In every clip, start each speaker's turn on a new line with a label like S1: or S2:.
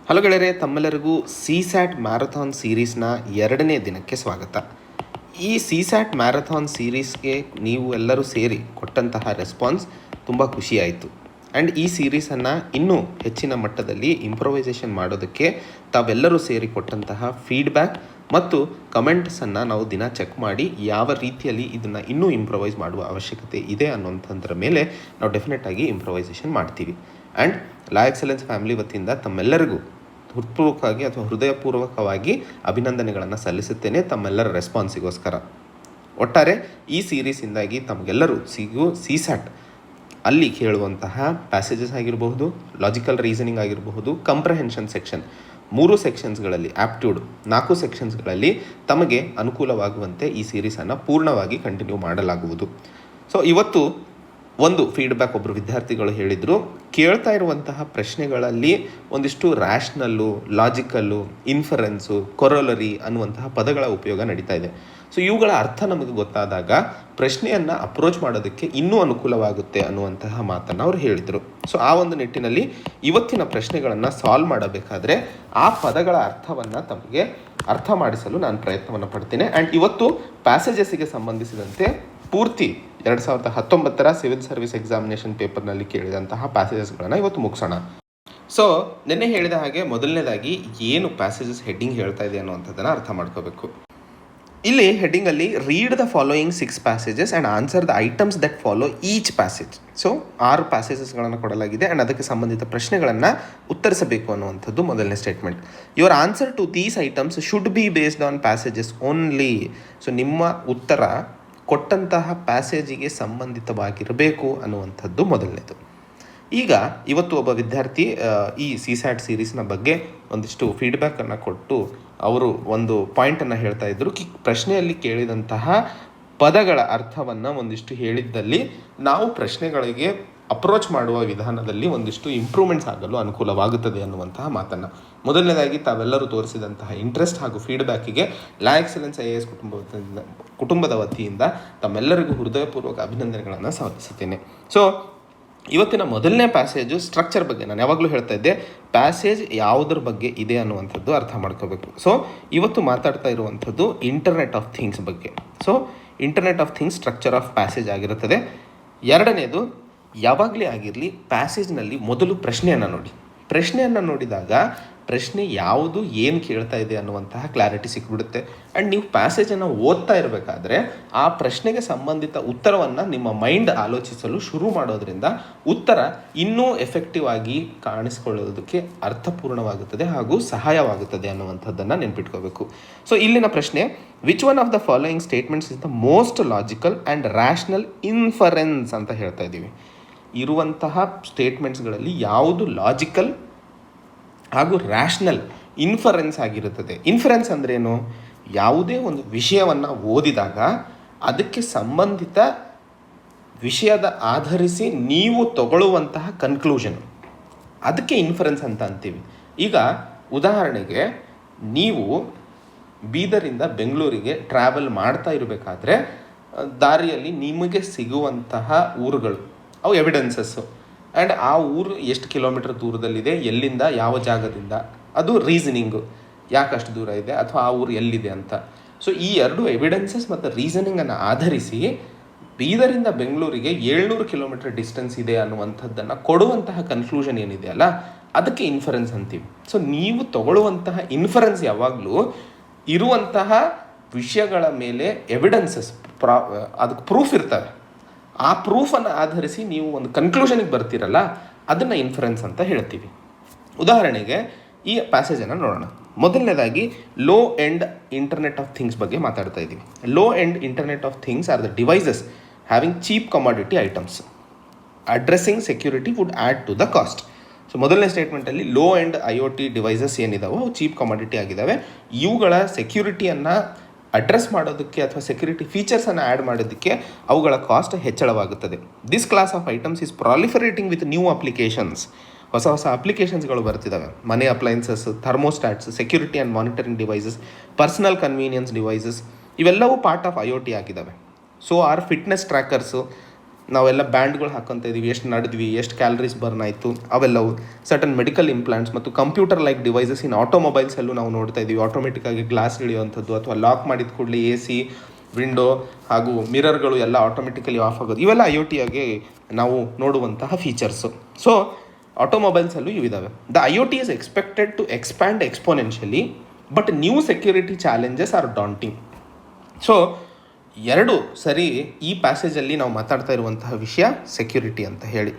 S1: Hello ಗೆಳೆಯರೆ, ತಮ್ಮೆಲ್ಲರಿಗೂ CSAT marathon ಸೀರೀಸ್ನ 2ನೇ ದಿನಕ್ಕೆ ಸ್ವಾಗತ. ಈ ಸಿಸ್ಯಾಟ್ ಮ್ಯಾರಥಾನ್ ಸೀರೀಸ್ಗೆ ನೀವು ಎಲ್ಲರೂ ಸೇರಿ ಕೊಟ್ಟಂತಹ ರೆಸ್ಪಾನ್ಸ್ ತುಂಬ ಖುಷಿಯಾಯಿತು. ಆ್ಯಂಡ್ ಈ ಸೀರೀಸನ್ನು ಇನ್ನೂ ಹೆಚ್ಚಿನ ಮಟ್ಟದಲ್ಲಿ ಇಂಪ್ರೊವೈಸೇಷನ್ ಮಾಡೋದಕ್ಕೆ ತಾವೆಲ್ಲರೂ ಸೇರಿ ಕೊಟ್ಟಂತಹ ಫೀಡ್ಬ್ಯಾಕ್ ಮತ್ತು ಕಮೆಂಟ್ಸನ್ನು ನಾವು ದಿನ ಚೆಕ್ ಮಾಡಿ ಯಾವ ರೀತಿಯಲ್ಲಿ ಇದನ್ನು ಇನ್ನೂ ಇಂಪ್ರೊವೈಸ್ ಮಾಡುವ ಅವಶ್ಯಕತೆ ಇದೆ ಅನ್ನೋಂಥದ್ರ ಮೇಲೆ ನಾವು ಡೆಫಿನೆಟಾಗಿ ಇಂಪ್ರೊವೈಸೇಷನ್ ಮಾಡ್ತೀವಿ. ಆ್ಯಂಡ್ ಲಾ ಎಕ್ಸಲೆನ್ಸ್ ಫ್ಯಾಮಿಲಿ ವತಿಯಿಂದ ತಮ್ಮೆಲ್ಲರಿಗೂ ಹೃತ್ಪೂರ್ವಕವಾಗಿ ಅಥವಾ ಹೃದಯಪೂರ್ವಕವಾಗಿ ಅಭಿನಂದನೆಗಳನ್ನು ಸಲ್ಲಿಸುತ್ತೇನೆ ತಮ್ಮೆಲ್ಲರ ರೆಸ್ಪಾನ್ಸಿಗೋಸ್ಕರ. ಒಟ್ಟಾರೆ ಈ ಸೀರೀಸಿಂದಾಗಿ ತಮಗೆಲ್ಲರೂ ಸಿಸ್ಯಾಟ್ ಅಲ್ಲಿ ಕೇಳುವಂತಹ ಪ್ಯಾಸೇಜಸ್ ಆಗಿರಬಹುದು, ಲಾಜಿಕಲ್ ರೀಸನಿಂಗ್ ಆಗಿರಬಹುದು, ಕಂಪ್ರಹೆನ್ಷನ್ ಸೆಕ್ಷನ್ 3 ಸೆಕ್ಷನ್ಸ್ಗಳಲ್ಲಿ, ಆಪ್ಟ್ಯೂಡ್ 4 ಸೆಕ್ಷನ್ಸ್ಗಳಲ್ಲಿ ತಮಗೆ ಅನುಕೂಲವಾಗುವಂತೆ ಈ ಸೀರೀಸನ್ನು ಪೂರ್ಣವಾಗಿ ಕಂಟಿನ್ಯೂ ಮಾಡಲಾಗುವುದು. ಸೊ ಇವತ್ತು ಒಂದು ಫೀಡ್ಬ್ಯಾಕ್ ಒಬ್ಬರು ವಿದ್ಯಾರ್ಥಿಗಳು ಹೇಳಿದರು, ಕೇಳ್ತಾ ಇರುವಂತಹ ಪ್ರಶ್ನೆಗಳಲ್ಲಿ ಒಂದಿಷ್ಟು ರ್ಯಾಷ್ನಲ್ಲು, ಲಾಜಿಕಲ್ಲು, ಇನ್ಫರೆನ್ಸು, ಕೊರೋಲರಿ ಅನ್ನುವಂತಹ ಪದಗಳ ಉಪಯೋಗ ನಡೀತಾ ಇದೆ. ಸೊ ಇವುಗಳ ಅರ್ಥ ನಮಗೆ ಗೊತ್ತಾದಾಗ ಪ್ರಶ್ನೆಯನ್ನು ಅಪ್ರೋಚ್ ಮಾಡೋದಕ್ಕೆ ಇನ್ನೂ ಅನುಕೂಲವಾಗುತ್ತೆ ಅನ್ನುವಂತಹ ಮಾತನ್ನು ಅವರು ಹೇಳಿದರು. ಸೊ ಆ ಒಂದು ನಿಟ್ಟಿನಲ್ಲಿ ಇವತ್ತಿನ ಪ್ರಶ್ನೆಗಳನ್ನು ಸಾಲ್ವ್ ಮಾಡಬೇಕಾದ್ರೆ ಆ ಪದಗಳ ಅರ್ಥವನ್ನು ತಮಗೆ ಅರ್ಥ ಮಾಡಿಸಲು ನಾನು ಪ್ರಯತ್ನವನ್ನು ಪಡ್ತೇನೆ. ಆ್ಯಂಡ್ ಇವತ್ತು ಪ್ಯಾಸೇಜಸ್ಸಿಗೆ ಸಂಬಂಧಿಸಿದಂತೆ ಪೂರ್ತಿ 2019 ಸಿವಿಲ್ ಸರ್ವಿಸ್ ಎಕ್ಸಾಮಿನೇಷನ್ ಪೇಪರ್ನಲ್ಲಿ ಕೇಳಿದಂತಹ ಪ್ಯಾಸೇಜಸ್ಗಳನ್ನು ಇವತ್ತು ಮುಗಿಸೋಣ. ಸೊ ನಿನ್ನೆ ಹೇಳಿದ ಹಾಗೆ ಮೊದಲನೇದಾಗಿ ಏನು ಪ್ಯಾಸೇಜಸ್ ಹೆಡ್ಡಿಂಗ್ ಹೇಳ್ತಾ ಇದೆ ಅನ್ನುವಂಥದ್ದನ್ನು ಅರ್ಥ ಮಾಡ್ಕೋಬೇಕು. ಇಲ್ಲಿ ಹೆಡ್ಡಿಂಗಲ್ಲಿ read the following 6 passages and answer the items that follow each passage. So 6 ಪ್ಯಾಸೇಜಸ್ಗಳನ್ನು ಕೊಡಲಾಗಿದೆ ಆ್ಯಂಡ್ ಅದಕ್ಕೆ ಸಂಬಂಧಿತ ಪ್ರಶ್ನೆಗಳನ್ನು ಉತ್ತರಿಸಬೇಕು ಅನ್ನುವಂಥದ್ದು ಮೊದಲನೇ statement. Your answer to these items should be based on passages only. So ನಿಮ್ಮ ಉತ್ತರ ಕೊಟ್ಟಂತಹ ಪ್ಯಾಸೇಜಿಗೆ ಸಂಬಂಧಿತವಾಗಿರಬೇಕು ಅನ್ನುವಂಥದ್ದು ಮೊದಲನೇದು. ಈಗ ಇವತ್ತು ಒಬ್ಬ ವಿದ್ಯಾರ್ಥಿ ಈ ಸಿಸ್ಯಾಟ್ ಸೀರೀಸ್ನ ಬಗ್ಗೆ ಒಂದಿಷ್ಟು ಫೀಡ್ಬ್ಯಾಕನ್ನು ಕೊಟ್ಟು ಅವರು ಒಂದು ಪಾಯಿಂಟನ್ನು ಹೇಳ್ತಾ ಇದ್ದರು. ಪ್ರಶ್ನೆಯಲ್ಲಿ ಕೇಳಿದಂತಹ ಪದಗಳ ಅರ್ಥವನ್ನು ಒಂದಿಷ್ಟು ಹೇಳಿದ್ದಲ್ಲಿ ನಾವು ಪ್ರಶ್ನೆಗಳಿಗೆ ಅಪ್ರೋಚ್ ಮಾಡುವ ವಿಧಾನದಲ್ಲಿ ಒಂದಿಷ್ಟು ಇಂಪ್ರೂವ್ಮೆಂಟ್ಸ್ ಆಗಲು ಅನುಕೂಲವಾಗುತ್ತದೆ ಅನ್ನುವಂತಹ ಮಾತನ್ನು. ಮೊದಲನೇದಾಗಿ ತಾವೆಲ್ಲರೂ ತೋರಿಸಿದಂತಹ ಇಂಟ್ರೆಸ್ಟ್ ಹಾಗೂ ಫೀಡ್ಬ್ಯಾಕಿಗೆ ಲಾ ಎಕ್ಸಲೆನ್ಸ್ IAS ಕುಟುಂಬದ ವತಿಯಿಂದ ತಮ್ಮೆಲ್ಲರಿಗೂ ಹೃದಯಪೂರ್ವಕ ಅಭಿನಂದನೆಗಳನ್ನು ಸಲ್ಲಿಸುತ್ತೇನೆ. ಸೊ ಇವತ್ತಿನ ಮೊದಲನೇ ಪ್ಯಾಸೇಜು ಸ್ಟ್ರಕ್ಚರ್ ಬಗ್ಗೆ. ನಾನು ಯಾವಾಗಲೂ ಹೇಳ್ತಾ ಇದ್ದೆ, ಪ್ಯಾಸೇಜ್ ಯಾವುದ್ರ ಬಗ್ಗೆ ಇದೆ ಅನ್ನುವಂಥದ್ದು ಅರ್ಥ ಮಾಡ್ಕೋಬೇಕು. ಸೊ ಇವತ್ತು ಮಾತಾಡ್ತಾ ಇರುವಂಥದ್ದು ಇಂಟರ್ನೆಟ್ ಆಫ್ ಥಿಂಗ್ಸ್ ಬಗ್ಗೆ. So internet of things structure of passage ಆಗಿರುತ್ತದೆ. ಎರಡನೇದು, ಯಾವಾಗಲೇ ಆಗಿರಲಿ ಪ್ಯಾಸೇಜ್ನಲ್ಲಿ ಮೊದಲು ಪ್ರಶ್ನೆಯನ್ನು ನೋಡಿ. ಪ್ರಶ್ನೆಯನ್ನು ನೋಡಿದಾಗ ಪ್ರಶ್ನೆ ಯಾವುದು, ಏನು ಕೇಳ್ತಾ ಇದೆ ಅನ್ನುವಂತಹ ಕ್ಲಾರಿಟಿ ಸಿಕ್ಬಿಡುತ್ತೆ. ಆ್ಯಂಡ್ ನೀವು ಪ್ಯಾಸೇಜನ್ನು ಓದ್ತಾ ಇರಬೇಕಾದ್ರೆ ಆ ಪ್ರಶ್ನೆಗೆ ಸಂಬಂಧಿತ ಉತ್ತರವನ್ನು ನಿಮ್ಮ ಮೈಂಡ್ ಆಲೋಚಿಸಲು ಶುರು ಮಾಡೋದ್ರಿಂದ ಉತ್ತರ ಇನ್ನೂ ಎಫೆಕ್ಟಿವ್ ಆಗಿ ಕಾಣಿಸ್ಕೊಳ್ಳೋದಕ್ಕೆ ಅರ್ಥಪೂರ್ಣವಾಗುತ್ತದೆ ಹಾಗೂ ಸಹಾಯವಾಗುತ್ತದೆ ಅನ್ನುವಂಥದ್ದನ್ನು ನೆನ್ಪಿಟ್ಕೋಬೇಕು. ಸೊ ಇಲ್ಲಿನ ಪ್ರಶ್ನೆ, which one of the following statements is the most logical and rational inference ಅಂತ ಹೇಳ್ತಾ ಇದ್ದೀವಿ. ಇರುವಂತಹ ಸ್ಟೇಟ್ಮೆಂಟ್ಸ್ಗಳಲ್ಲಿ ಯಾವುದು ಲಾಜಿಕಲ್ ಹಾಗೂ ರ್ಯಾಷನಲ್ ಇನ್ಫರೆನ್ಸ್ ಆಗಿರುತ್ತದೆ. ಇನ್ಫರೆನ್ಸ್ ಅಂದ್ರೇನು? ಯಾವುದೇ ಒಂದು ವಿಷಯವನ್ನು ಓದಿದಾಗ ಅದಕ್ಕೆ ಸಂಬಂಧಿತ ವಿಷಯದ ಆಧರಿಸಿ ನೀವು ತಗೊಳ್ಳುವಂತಹ ಕನ್ಕ್ಲೂಷನ್, ಅದಕ್ಕೆ ಇನ್ಫರೆನ್ಸ್ ಅಂತ ಅಂತೀವಿ. ಈಗ ಉದಾಹರಣೆಗೆ ನೀವು ಬೀದರಿಂದ ಬೆಂಗಳೂರಿಗೆ ಟ್ರಾವೆಲ್ ಮಾಡ್ತಾ ಇರಬೇಕಾದ್ರೆ ದಾರಿಯಲ್ಲಿ ನಿಮಗೆ ಸಿಗುವಂತಹ ಊರುಗಳು, ಅವು ಎವಿಡೆನ್ಸಸ್ಸು. ಆ್ಯಂಡ್ ಆ ಊರು ಎಷ್ಟು ಕಿಲೋಮೀಟರ್ ದೂರದಲ್ಲಿದೆ, ಎಲ್ಲಿಂದ, ಯಾವ ಜಾಗದಿಂದ, ಅದು ರೀಸನಿಂಗು, ಯಾಕಷ್ಟು ದೂರ ಇದೆ ಅಥವಾ ಆ ಊರು ಎಲ್ಲಿದೆ ಅಂತ. ಸೊ ಈ 2 ಎವಿಡೆನ್ಸಸ್ ಮತ್ತು ರೀಸನಿಂಗನ್ನು ಆಧರಿಸಿ ಬೀದರಿಂದ ಬೆಂಗಳೂರಿಗೆ 700 ಕಿಲೋಮೀಟರ್ ಡಿಸ್ಟೆನ್ಸ್ ಇದೆ ಅನ್ನುವಂಥದ್ದನ್ನು ಕೊಡುವಂತಹ ಕನ್ಕ್ಲೂಷನ್ ಏನಿದೆಯಲ್ಲ, ಅದಕ್ಕೆ ಇನ್ಫರೆನ್ಸ್ ಅಂತೀವಿ. ಸೊ ನೀವು ತಗೊಳ್ಳುವಂತಹ ಇನ್ಫರೆನ್ಸ್ ಯಾವಾಗಲೂ ಇರುವಂತಹ ವಿಷಯಗಳ ಮೇಲೆ ಎವಿಡೆನ್ಸಸ್, ಅದಕ್ಕೆ ಪ್ರೂಫ್ ಇರ್ತವೆ. ಆ ಪ್ರೂಫನ್ನು ಆಧರಿಸಿ ನೀವು ಒಂದು ಕನ್ಕ್ಲೂಷನಿಗೆ ಬರ್ತೀರಲ್ಲ, ಅದನ್ನು ಇನ್ಫರೆನ್ಸ್ ಅಂತ ಹೇಳ್ತೀವಿ. ಉದಾಹರಣೆಗೆ ಈ ಪ್ಯಾಸೇಜನ್ನು ನೋಡೋಣ. ಮೊದಲನೇದಾಗಿ low end internet of things ಬಗ್ಗೆ ಮಾತಾಡ್ತಾ ಇದ್ದೀವಿ. Low end internet of things are the devices having cheap commodity items. Addressing security would add to the cost. So ಮೊದಲನೇ ಸ್ಟೇಟ್ಮೆಂಟಲ್ಲಿ ಲೋ ಎಂಡ್ IoT ಡಿವೈಸಸ್ ಏನಿದಾವೋ ಅವು ಚೀಪ್ ಕಮಾಡಿಟಿ ಆಗಿದ್ದಾವೆ. ಇವುಗಳ ಸೆಕ್ಯೂರಿಟಿಯನ್ನು address ಮಾಡೋದಕ್ಕೆ ಅಥವಾ ಸೆಕ್ಯೂರಿಟಿ ಫೀಚರ್ಸನ್ನು ಆ್ಯಡ್ ಮಾಡೋದಕ್ಕೆ ಅವುಗಳ ಕಾಸ್ಟ್ ಹೆಚ್ಚಳವಾಗುತ್ತದೆ. This class of items is proliferating with new applications. ಹೊಸ ಅಪ್ಲಿಕೇಶನ್ಸ್ಗಳು ಬರ್ತಿದ್ದಾವೆ. ಮನೆ appliances, thermostats, security and monitoring devices, personal convenience devices, ಇವೆಲ್ಲವೂ ಪಾರ್ಟ್ ಆಫ್ IoT ಆಗಿದ್ದಾವೆ. ಸೊ ಆರ್ ಫಿಟ್ನೆಸ್ ಟ್ರ್ಯಾಕರ್ಸು, ನಾವೆಲ್ಲ ಬ್ಯಾಂಡ್ಗಳು ಹಾಕ್ಕೊತ ಇದ್ದೀವಿ, ಎಷ್ಟು ನಡೆದ್ವಿ, ಎಷ್ಟು ಕ್ಯಾಲರೀಸ್ ಬರ್ನ್ ಆಯಿತು, ಅವೆಲ್ಲವು ಸರ್ಟನ್ ಮೆಡಿಕಲ್ ಇಂಪ್ಲಾಂಟ್ಸ್ ಮತ್ತು ಕಂಪ್ಯೂಟರ್ ಲೈಕ್ ಡಿವೈಸಸ್ ಇನ್ ಆಟೋಮೊಬೈಲ್ಸಲ್ಲೂ ನಾವು ನೋಡ್ತಾ ಇದ್ದೀವಿ. ಆಟೋಮೆಟಿಕ್ಕಾಗಿ ಗ್ಲಾಸ್ ಇಳಿಯುವಂಥದ್ದು ಅಥವಾ ಲಾಕ್ ಮಾಡಿದ ಕೂಡಲೇ AC, ವಿಂಡೋ ಹಾಗೂ ಮಿರರ್ಗಳು ಎಲ್ಲ ಆಟೋಮೆಟಿಕಲಿ ಆಫ್ ಆಗೋದು, ಇವೆಲ್ಲ IoT ಆಗಿ ನಾವು ನೋಡುವಂತಹ ಫೀಚರ್ಸು. ಸೊ ಆಟೋಮೊಬೈಲ್ಸಲ್ಲೂ ಇವಿದ್ದಾವೆ. The IoT is expected to expand exponentially, but new security challenges are daunting. So ಎರಡು ಸರಿ ಈ ಪ್ಯಾಸೇಜಲ್ಲಿ ನಾವು ಮಾತಾಡ್ತಾ ಇರುವಂತಹ ವಿಷಯ ಸೆಕ್ಯೂರಿಟಿ ಅಂತ ಹೇಳಿ.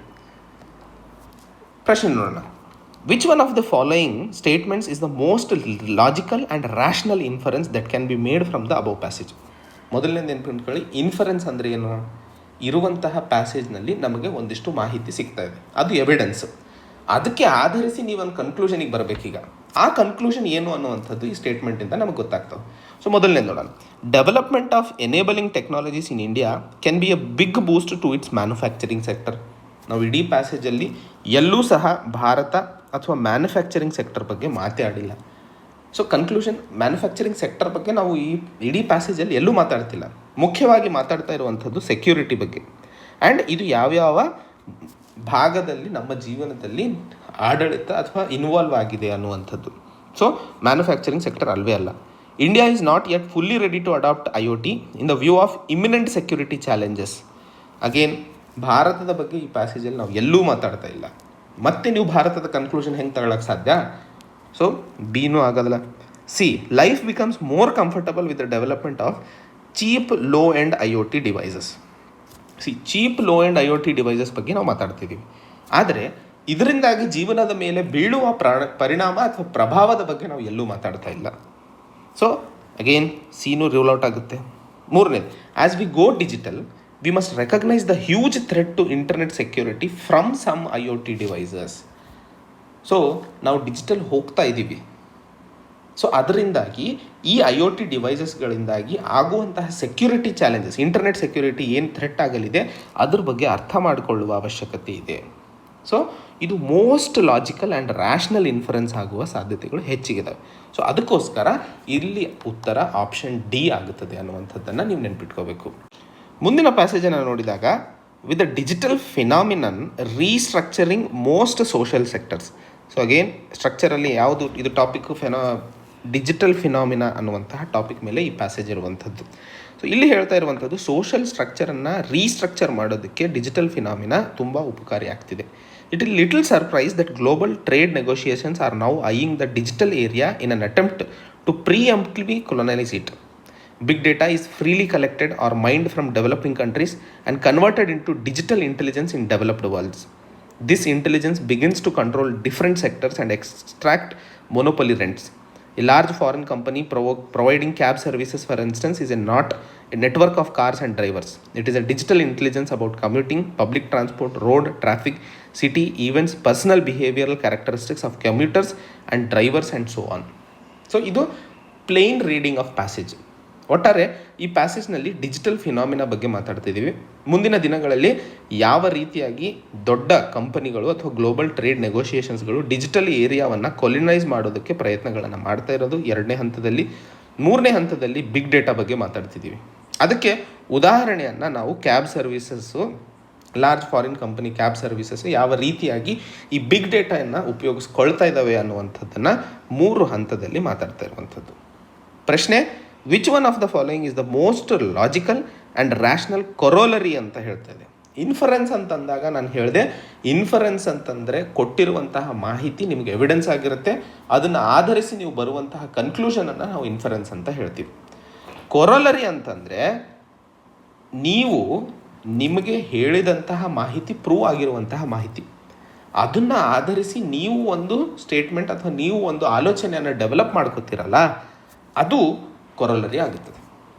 S1: ಪ್ರಶ್ನೆ ನೋಡೋಣ. Which one of the following statements is the most logical and rational inference that can be made from the above passage? ಮೊದಲನೇದು ನೆನ್ಪಿಟ್ಕೊಳ್ಳಿ, ಇನ್ಫರೆನ್ಸ್ ಅಂದರೆ ಏನು? ಇರುವಂತಹ ಪ್ಯಾಸೇಜ್ನಲ್ಲಿ ನಮಗೆ ಒಂದಿಷ್ಟು ಮಾಹಿತಿ ಸಿಗ್ತಾ ಇದೆ, ಅದು ಎವಿಡೆನ್ಸ್. ಅದಕ್ಕೆ ಆಧರಿಸಿ ನೀವೊಂದು ಕನ್ಕ್ಲೂಷನಿಗೆ ಬರಬೇಕೀಗ. ಆ ಕನ್ಕ್ಲೂಷನ್ ಏನು ಅನ್ನುವಂಥದ್ದು ಈ ಸ್ಟೇಟ್ಮೆಂಟಿಂದ ನಮಗೆ ಗೊತ್ತಾಗ್ತವೆ. ಸೊ ಮೊದಲನೇದು ನೋಡೋಣ. Development of enabling technologies in India can be a big boost to its manufacturing sector. ನಾವು ಇಡೀ ಪ್ಯಾಸೇಜಲ್ಲಿ ಎಲ್ಲೂ ಸಹ ಭಾರತ ಅಥವಾ ಮ್ಯಾನುಫ್ಯಾಕ್ಚರಿಂಗ್ ಸೆಕ್ಟರ್ ಬಗ್ಗೆ ಮಾತಾಡಿಲ್ಲ. ಸೊ ಕನ್ಕ್ಲೂಷನ್, ಮ್ಯಾನುಫ್ಯಾಕ್ಚರಿಂಗ್ ಸೆಕ್ಟರ್ ಬಗ್ಗೆ ನಾವು ಈ ಇಡೀ ಪ್ಯಾಸೇಜಲ್ಲಿ ಎಲ್ಲೂ ಮಾತಾಡ್ತಿಲ್ಲ. ಮುಖ್ಯವಾಗಿ ಮಾತಾಡ್ತಾ ಇರುವಂಥದ್ದು ಸೆಕ್ಯೂರಿಟಿ ಬಗ್ಗೆ. ಆ್ಯಂಡ್ ಇದು ಯಾವ್ಯಾವ ಭಾಗದಲ್ಲಿ ನಮ್ಮ ಜೀವನದಲ್ಲಿ ಆಡಳಿತ ಅಥವಾ ಇನ್ವಾಲ್ವ್ ಆಗಿದೆ ಅನ್ನುವಂಥದ್ದು. ಸೊ ಮ್ಯಾನುಫ್ಯಾಕ್ಚರಿಂಗ್ ಸೆಕ್ಟರ್ ಅಲ್ವೇ ಅಲ್ಲ. India is not yet fully ready to adopt IoT in the view of imminent security challenges. Again ಭಾರತದ ಬಗ್ಗೆ ಈ ಪ್ಯಾಸೇಜಲ್ಲಿ ನಾವು ಎಲ್ಲೂ ಮಾತಾಡ್ತಾ ಇಲ್ಲ. ಮತ್ತೆ ನೀವು ಭಾರತದ ಕನ್ಕ್ಲೂಷನ್ ಹೆಂಗೆ ತಗೊಳ್ಳೋಕ್ಕೆ ಸಾಧ್ಯ? ಸೊ ಬಿನೂ ಆಗೋದಿಲ್ಲ. C, life becomes more comfortable with the development of cheap low end IoT devices. Cheap low end IoT devices ಬಗ್ಗೆ ನಾವು ಮಾತಾಡ್ತಿದ್ದೀವಿ, ಆದರೆ ಇದರಿಂದಾಗಿ ಜೀವನದ ಮೇಲೆ ಬೀಳುವ ಪರಿಣಾಮ ಅಥವಾ ಪ್ರಭಾವದ ಬಗ್ಗೆ ನಾವು ಎಲ್ಲೂ ಮಾತಾಡ್ತಾ ಇಲ್ಲ. ಸೊ ಅಗೇನ್ ಸಿನೂ ರೂಲ್ ಔಟ್ ಆಗುತ್ತೆ. ಮೂರನೇದು, as we go digital we must recognise the huge threat to internet security from some IoT devices. So ನಾವು ಡಿಜಿಟಲ್ ಹೋಗ್ತಾ ಇದ್ದೀವಿ. ಸೊ ಅದರಿಂದಾಗಿ ಈ IoT ಡಿವೈಸಸ್ಗಳಿಂದಾಗಿ ಆಗುವಂತಹ ಸೆಕ್ಯೂರಿಟಿ ಚಾಲೆಂಜಸ್, ಇಂಟರ್ನೆಟ್ ಸೆಕ್ಯೂರಿಟಿ ಏನು ಥ್ರೆಟ್ ಆಗಲಿದೆ ಅದ್ರ ಬಗ್ಗೆ ಅರ್ಥ ಮಾಡಿಕೊಳ್ಳುವ ಅವಶ್ಯಕತೆ ಇದೆ. ಸೊ ಇದು most logical and rational inference ಆಗುವ ಸಾಧ್ಯತೆಗಳು ಹೆಚ್ಚಿಗಿದ್ದಾವೆ. ಸೊ ಅದಕ್ಕೋಸ್ಕರ ಇಲ್ಲಿ ಉತ್ತರ ಆಪ್ಷನ್ D ಆಗುತ್ತದೆ ಅನ್ನುವಂಥದ್ದನ್ನು ನೀವು ನೆನ್ಪಿಟ್ಕೋಬೇಕು. ಮುಂದಿನ ಪ್ಯಾಸೇಜನ್ನು ನೋಡಿದಾಗ, with the digital phenomenon restructuring most social sectors. So again ಸ್ಟ್ರಕ್ಚರಲ್ಲಿ ಯಾವುದು ಇದು ಟಾಪಿಕ್ಕು? ಡಿಜಿಟಲ್ ಫಿನಾಮಿನಾ ಅನ್ನುವಂತಹ ಟಾಪಿಕ್ ಮೇಲೆ ಈ ಪ್ಯಾಸೇಜ್ ಇರುವಂಥದ್ದು. ಸೊ ಇಲ್ಲಿ ಹೇಳ್ತಾ ಇರುವಂಥದ್ದು ಸೋಷಿಯಲ್ ಸ್ಟ್ರಕ್ಚರನ್ನು ರೀಸ್ಟ್ರಕ್ಚರ್ ಮಾಡೋದಕ್ಕೆ ಡಿಜಿಟಲ್ ಫಿನಾಮಿನಾ ತುಂಬ ಉಪಕಾರಿ ಆಗ್ತಿದೆ. It is little surprise that global trade negotiations are now eyeing the digital area in an attempt to preemptively colonize it. Big data is freely collected or mined from developing countries and converted into digital intelligence in developed worlds. This intelligence begins to control different sectors and extract monopoly rents. A large foreign company providing cab services, for instance, is not a network of cars and drivers. It is a digital intelligence about commuting, public transport, road, traffic, city events, personal behavioral characteristics of commuters and drivers and so on. So, ಇದು plane reading of passage. ಒಟ್ಟಾರೆ ಈ ಪ್ಯಾಸೇಜ್ನಲ್ಲಿ digital phenomena ಬಗ್ಗೆ ಮಾತಾಡ್ತಿದ್ದೀವಿ. ಮುಂದಿನ ದಿನಗಳಲ್ಲಿ ಯಾವ ರೀತಿಯಾಗಿ ದೊಡ್ಡ ಕಂಪನಿಗಳು ಅಥವಾ ಗ್ಲೋಬಲ್ ಟ್ರೇಡ್ ನೆಗೋಷಿಯೇಷನ್ಸ್ಗಳು ಡಿಜಿಟಲ್ ಏರಿಯಾವನ್ನು ಕೊಲಿನೈಸ್ ಮಾಡೋದಕ್ಕೆ ಪ್ರಯತ್ನಗಳನ್ನು ಮಾಡ್ತಾ ಇರೋದು 2ನೇ ಹಂತದಲ್ಲಿ. 3ನೇ ಹಂತದಲ್ಲಿ ಬಿಗ್ ಡೇಟಾ ಬಗ್ಗೆ ಮಾತಾಡ್ತಿದ್ದೀವಿ. ಅದಕ್ಕೆ ಉದಾಹರಣೆಯನ್ನು ನಾವು cab services, large foreign company cab services ಯಾವ ರೀತಿಯಾಗಿ ಈ ಬಿಗ್ ಡೇಟಾಯನ್ನು ಉಪಯೋಗಿಸ್ಕೊಳ್ತಾ ಇದ್ದಾವೆ ಅನ್ನುವಂಥದ್ದನ್ನು 3 ಹಂತದಲ್ಲಿ ಮಾತಾಡ್ತಾ ಇರುವಂಥದ್ದು. ಪ್ರಶ್ನೆ, which one of the following is the most logical and rational corollary ಅಂತ ಹೇಳ್ತಾ ಇದೆ. ಇನ್ಫರೆನ್ಸ್ ಅಂತಂದಾಗ ನಾನು ಹೇಳಿದೆ, ಇನ್ಫರೆನ್ಸ್ ಅಂತಂದರೆ ಕೊಟ್ಟಿರುವಂತಹ ಮಾಹಿತಿ ನಿಮಗೆ ಎವಿಡೆನ್ಸ್ ಆಗಿರುತ್ತೆ, ಅದನ್ನು ಆಧರಿಸಿ ನೀವು ಬರುವಂತಹ ಕನ್ಕ್ಲೂಷನನ್ನು ನಾವು ಇನ್ಫರೆನ್ಸ್ ಅಂತ ಹೇಳ್ತೀವಿ. ಕೊರೋಲರಿ ಅಂತಂದರೆ ನೀವು ನಿಮಗೆ ಹೇಳಿದಂತಹ ಮಾಹಿತಿ ಪ್ರೂವ್ ಆಗಿರುವಂತಹ ಮಾಹಿತಿ, ಅದನ್ನು ಆಧರಿಸಿ ನೀವು ಒಂದು ಸ್ಟೇಟ್ಮೆಂಟ್ ಅಥವಾ ನೀವು ಒಂದು ಆಲೋಚನೆಯನ್ನು ಡೆವಲಪ್ ಮಾಡ್ಕೋತೀರಲ್ಲ, ಅದು ಕೊರೋಲರಿ ಆಗುತ್ತದೆ.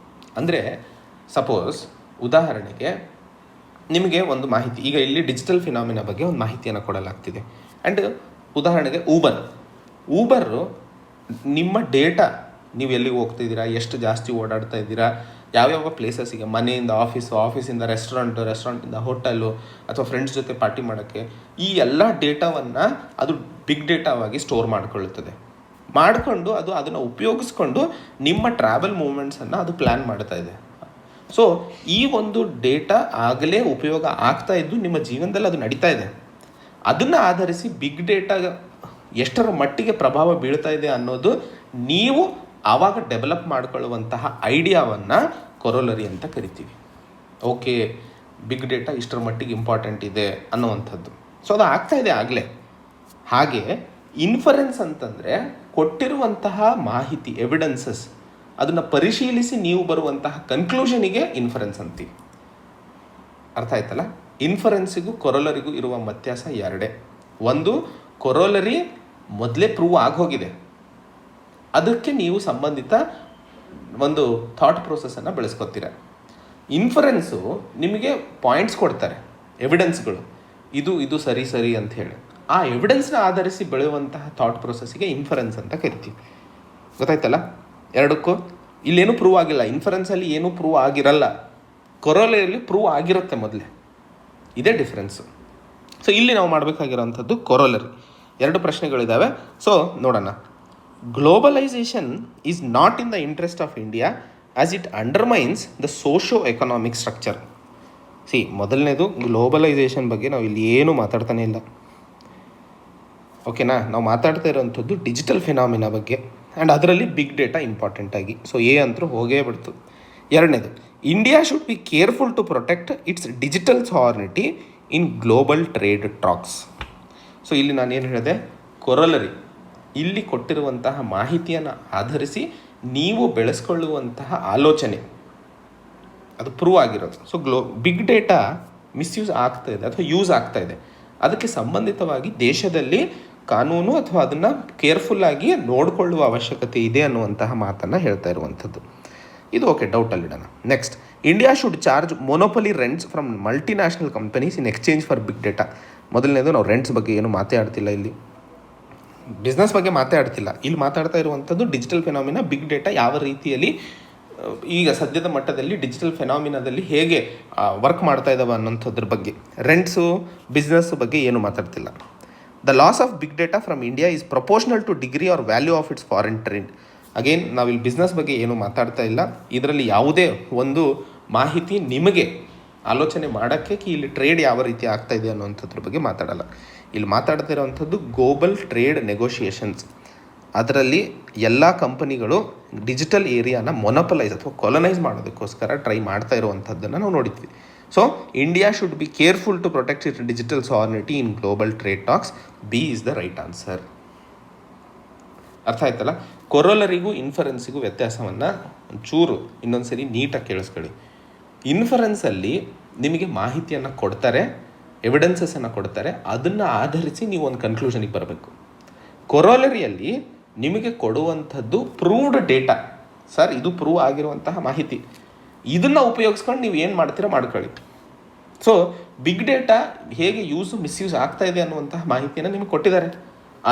S1: ಅಂದರೆ ಸಪೋಸ್ ಉದಾಹರಣೆಗೆ ನಿಮಗೆ ಒಂದು ಮಾಹಿತಿ, ಈಗ ಇಲ್ಲಿ ಡಿಜಿಟಲ್ ಫಿನಾಮಿನಾ ಬಗ್ಗೆ ಒಂದು ಮಾಹಿತಿಯನ್ನು ಕೊಡಲಾಗ್ತಿದೆ. ಆ್ಯಂಡ್ ಉದಾಹರಣೆಗೆ ಊಬರು ನಿಮ್ಮ ಡೇಟಾ, ನೀವು ಎಲ್ಲಿಗೆ ಹೋಗ್ತಿದ್ದೀರಾ, ಎಷ್ಟು ಜಾಸ್ತಿ ಓಡಾಡ್ತಾ ಇದ್ದೀರಾ, ಯಾವ್ಯಾವ ಪ್ಲೇಸಸ್ಸಿಗೆ, ಮನೆಯಿಂದ ಆಫೀಸಿಂದ ರೆಸ್ಟೋರೆಂಟಿಂದ ಹೋಟೆಲ್ಲು ಅಥವಾ ಫ್ರೆಂಡ್ಸ್ ಜೊತೆ ಪಾರ್ಟಿ ಮಾಡೋಕ್ಕೆ, ಈ ಎಲ್ಲ ಡೇಟಾವನ್ನು ಅದು ಬಿಗ್ ಡೇಟಾವಾಗಿ ಸ್ಟೋರ್ ಮಾಡಿಕೊಳ್ಳುತ್ತದೆ. ಮಾಡಿಕೊಂಡು ಅದನ್ನು ಉಪಯೋಗಿಸ್ಕೊಂಡು ನಿಮ್ಮ ಟ್ರಾವೆಲ್ ಮೂಮೆಂಟ್ಸನ್ನು ಅದು ಪ್ಲ್ಯಾನ್ ಮಾಡ್ತಾ ಇದೆ. ಸೊ ಈ ಒಂದು ಡೇಟಾ ಆಗಲೇ ಉಪಯೋಗ ಆಗ್ತಾ ಇದ್ದು ನಿಮ್ಮ ಜೀವನದಲ್ಲಿ ಅದು ನಡೀತಾ ಇದೆ. ಅದನ್ನು ಆಧರಿಸಿ ಬಿಗ್ ಡೇಟಾ ಎಷ್ಟರ ಮಟ್ಟಿಗೆ ಪ್ರಭಾವ ಬೀಳ್ತಾ ಇದೆ ಅನ್ನೋದು ನೀವು ಆವಾಗ ಡೆವಲಪ್ ಮಾಡಿಕೊಳ್ಳುವಂತಹ ಐಡಿಯಾವನ್ನು ಕೊರೋಲರಿ ಅಂತ ಕರಿತೀವಿ. ಓಕೆ, ಬಿಗ್ ಡೇಟಾ ಇಷ್ಟರ ಮಟ್ಟಿಗೆ ಇಂಪಾರ್ಟೆಂಟ್ ಇದೆ ಅನ್ನುವಂಥದ್ದು. ಸೊ ಅದು ಆಗ್ತಾ ಇದೆ ಆಗಲೇ. ಹಾಗೆ ಇನ್ಫರೆನ್ಸ್ ಅಂತಂದರೆ ಕೊಟ್ಟಿರುವಂತಹ ಮಾಹಿತಿ, ಎವಿಡೆನ್ಸಸ್, ಅದನ್ನು ಪರಿಶೀಲಿಸಿ ನೀವು ಬರುವಂತಹ ಕನ್ಕ್ಲೂಷನಿಗೆ ಇನ್ಫರೆನ್ಸ್ ಅಂತೀವಿ. ಅರ್ಥ ಆಯ್ತಲ್ಲ? ಇನ್ಫರೆನ್ಸಿಗೂ ಕೊರೋಲರಿಗೂ ಇರುವ ವ್ಯತ್ಯಾಸ ಎರಡೇ. ಒಂದು, ಕೊರೋಲರಿ ಮೊದಲೇ ಪ್ರೂವ್ ಆಗೋಗಿದೆ, ಅದಕ್ಕೆ ನೀವು ಸಂಬಂಧಿತ ಒಂದು ಥಾಟ್ ಪ್ರೋಸೆಸನ್ನು ಬೆಳೆಸ್ಕೊತೀರ. ಇನ್ಫರೆನ್ಸು ನಿಮಗೆ ಪಾಯಿಂಟ್ಸ್ ಕೊಡ್ತಾರೆ, ಎವಿಡೆನ್ಸ್ಗಳು, ಇದು ಸರಿ ಸರಿ ಅಂತ ಹೇಳಿ. ಆ ಎವಿಡೆನ್ಸ್ನ ಆಧರಿಸಿ ಬೆಳೆಯುವಂತಹ ಥಾಟ್ ಪ್ರೋಸೆಸ್ಸಿಗೆ ಇನ್ಫರೆನ್ಸ್ ಅಂತ ಕರಿತೀವಿ. ಗೊತ್ತಾಯ್ತಲ್ಲ ಎರಡಕ್ಕೂ? ಇಲ್ಲೇನೂ ಪ್ರೂವ್ ಆಗಿಲ್ಲ, ಇನ್ಫರೆನ್ಸಲ್ಲಿ ಏನೂ ಪ್ರೂವ್ ಆಗಿರಲ್ಲ, ಕೊರೋಲರಿಯಲ್ಲಿ ಪ್ರೂವ್ ಆಗಿರುತ್ತೆ ಮೊದಲೇ. ಇದೇ ಡಿಫ್ರೆನ್ಸು. ಸೊ ಇಲ್ಲಿ ನಾವು ಮಾಡಬೇಕಾಗಿರೋವಂಥದ್ದು ಕೊರೋಲರಿ. ಎರಡು ಪ್ರಶ್ನೆಗಳಿದ್ದಾವೆ, ಸೊ ನೋಡೋಣ. Globalisation is not in the interest of India as it undermines the socio economic structure. ಮೊದಲನೇದು ಗ್ಲೋಬಲೈಸೇಷನ್ ಬಗ್ಗೆ ನಾವು ಇಲ್ಲಿ ಏನೂ ಮಾತಾಡ್ತಾನೆ ಇಲ್ಲ. ಓಕೆನಾ? ನಾವು ಮಾತಾಡ್ತಾ ಇರೋವಂಥದ್ದು ಡಿಜಿಟಲ್ ಫಿನಾಮಿನಾ ಬಗ್ಗೆ, ಆ್ಯಂಡ್ ಅದರಲ್ಲಿ ಬಿಗ್ ಡೇಟಾ ಇಂಪಾರ್ಟೆಂಟ್ ಆಗಿ. ಸೊ ಅಂತರೂ ಹೋಗೇ ಬಿಡ್ತು. ಎರಡನೇದು, India should be careful to protect its digital sovereignty in global trade talks. So ಇಲ್ಲಿ ನಾನೇನು ಹೇಳಿದೆ, ಕೊರೋಲರಿ ಇಲ್ಲಿ ಕೊಟ್ಟಿರುವಂತಹ ಮಾಹಿತಿಯನ್ನು ಆಧರಿಸಿ ನೀವು ಬೆಳೆಸ್ಕೊಳ್ಳುವಂತಹ ಆಲೋಚನೆ ಅದು ಪ್ರೂವ್ ಆಗಿರೋದು. ಸೊ ಬಿಗ್ ಡೇಟಾ ಮಿಸ್ಯೂಸ್ ಆಗ್ತಾ ಇದೆ ಅಥವಾ ಯೂಸ್ ಆಗ್ತಾ ಇದೆ, ಅದಕ್ಕೆ ಸಂಬಂಧಿತವಾಗಿ ದೇಶದಲ್ಲಿ ಕಾನೂನು ಅಥವಾ ಅದನ್ನು ಕೇರ್ಫುಲ್ಲಾಗಿ ನೋಡಿಕೊಳ್ಳುವ ಅವಶ್ಯಕತೆ ಇದೆ ಅನ್ನುವಂತಹ ಮಾತನ್ನು ಹೇಳ್ತಾ ಇರುವಂಥದ್ದು. ಇದು ಓಕೆ, ಡೌಟಲ್ಲಿಡೋಣ. Next, India should charge monopoly rents from multinational companies in exchange for big data. ಮೊದಲನೇದು, ನಾವು ರೆಂಟ್ಸ್ ಬಗ್ಗೆ ಏನು ಮಾತಾಡ್ತಿಲ್ಲ, ಇಲ್ಲಿ ಬಿಸ್ನೆಸ್ ಬಗ್ಗೆ ಮಾತಾಡ್ತಿಲ್ಲ. ಇಲ್ಲಿ ಮಾತಾಡ್ತಾ ಇರುವಂಥದ್ದು ಡಿಜಿಟಲ್ ಫೆನಾಮಿನಾ, ಬಿಗ್ ಡೇಟಾ ಯಾವ ರೀತಿಯಲ್ಲಿ ಈಗ ಸದ್ಯದ ಮಟ್ಟದಲ್ಲಿ ಡಿಜಿಟಲ್ ಫೆನಾಮಿನಾದಲ್ಲಿ ಹೇಗೆ ವರ್ಕ್ ಮಾಡ್ತಾ ಇದ್ದಾವೆ ಅನ್ನೋಂಥದ್ರ ಬಗ್ಗೆ. ರೆಂಟ್ಸು, ಬಿಸ್ನೆಸ್ ಬಗ್ಗೆ ಏನು ಮಾತಾಡ್ತಿಲ್ಲ. The loss of big data from India is proportional to degree or value of its foreign trade. Again, ನಾವಿಲ್ಲಿ ಬಿಸ್ನೆಸ್ ಬಗ್ಗೆ ಏನು ಮಾತಾಡ್ತಾ ಇಲ್ಲ. ಇದರಲ್ಲಿ ಯಾವುದೇ ಒಂದು ಮಾಹಿತಿ ನಿಮಗೆ ಆಲೋಚನೆ ಮಾಡೋಕ್ಕೆ ಇಲ್ಲಿ ಟ್ರೇಡ್ ಯಾವ ರೀತಿ ಆಗ್ತಾ ಇದೆ ಅನ್ನೋಂಥದ್ರ ಬಗ್ಗೆ ಮಾತಾಡಲ್ಲ. ಇಲ್ಲಿ ಮಾತಾಡ್ತಾ ಇರೋವಂಥದ್ದು ಗ್ಲೋಬಲ್ ಟ್ರೇಡ್ ನೆಗೋಷಿಯೇಷನ್ಸ್. ಅದರಲ್ಲಿ ಎಲ್ಲ ಕಂಪನಿಗಳು ಡಿಜಿಟಲ್ ಏರಿಯಾನ ಮೊನೊಪಲೈಸ್ ಅಥವಾ ಕೊಲನೈಸ್ ಮಾಡೋದಕ್ಕೋಸ್ಕರ ಟ್ರೈ ಮಾಡ್ತಾ ಇರುವಂಥದ್ದನ್ನು ನಾವು ನೋಡಿದ್ವಿ. So India should be careful to protect it digital sovereignty in global trade talks. B is the right answer. ಅರ್ಥ ಆಯ್ತಲ್ಲ? ಕೊರೋಲರಿಗೂ ಇನ್ಫರೆನ್ಸಿಗೂ ವ್ಯತ್ಯಾಸವನ್ನು ಒಂಚೂರು ಇನ್ನೊಂದು ಸರಿ ನೀಟಾಗಿ ಕೇಳಿಸ್ಕೊಳ್ಳಿ. ಇನ್ಫರೆನ್ಸಲ್ಲಿ ನಿಮಗೆ ಮಾಹಿತಿಯನ್ನು ಕೊಡ್ತಾರೆ, ಎವಿಡೆನ್ಸಸನ್ನು ಕೊಡ್ತಾರೆ, ಅದನ್ನು ಆಧರಿಸಿ ನೀವು ಒಂದು ಕನ್ಕ್ಲೂಷನಿಗೆ ಬರಬೇಕು. ಕೊರೋಲರಿಯಲ್ಲಿ ನಿಮಗೆ ಕೊಡುವಂಥದ್ದು ಪ್ರೂವ್ಡ್ ಡೇಟಾ. ಸರ್, ಇದು ಪ್ರೂವ್ ಆಗಿರುವಂತಹ ಮಾಹಿತಿ, ಇದನ್ನು ಉಪಯೋಗಿಸ್ಕೊಂಡು ನೀವು ಏನು ಮಾಡ್ತೀರಾ ಮಾಡ್ಕೊಳ್ಳಿ. ಸೊ ಬಿಗ್ ಡೇಟಾ ಹೇಗೆ ಮಿಸ್ಯೂಸ್ ಆಗ್ತಾ ಇದೆ ಅನ್ನುವಂತಹ ಮಾಹಿತಿಯನ್ನು ನಿಮಗೆ ಕೊಟ್ಟಿದ್ದಾರೆ.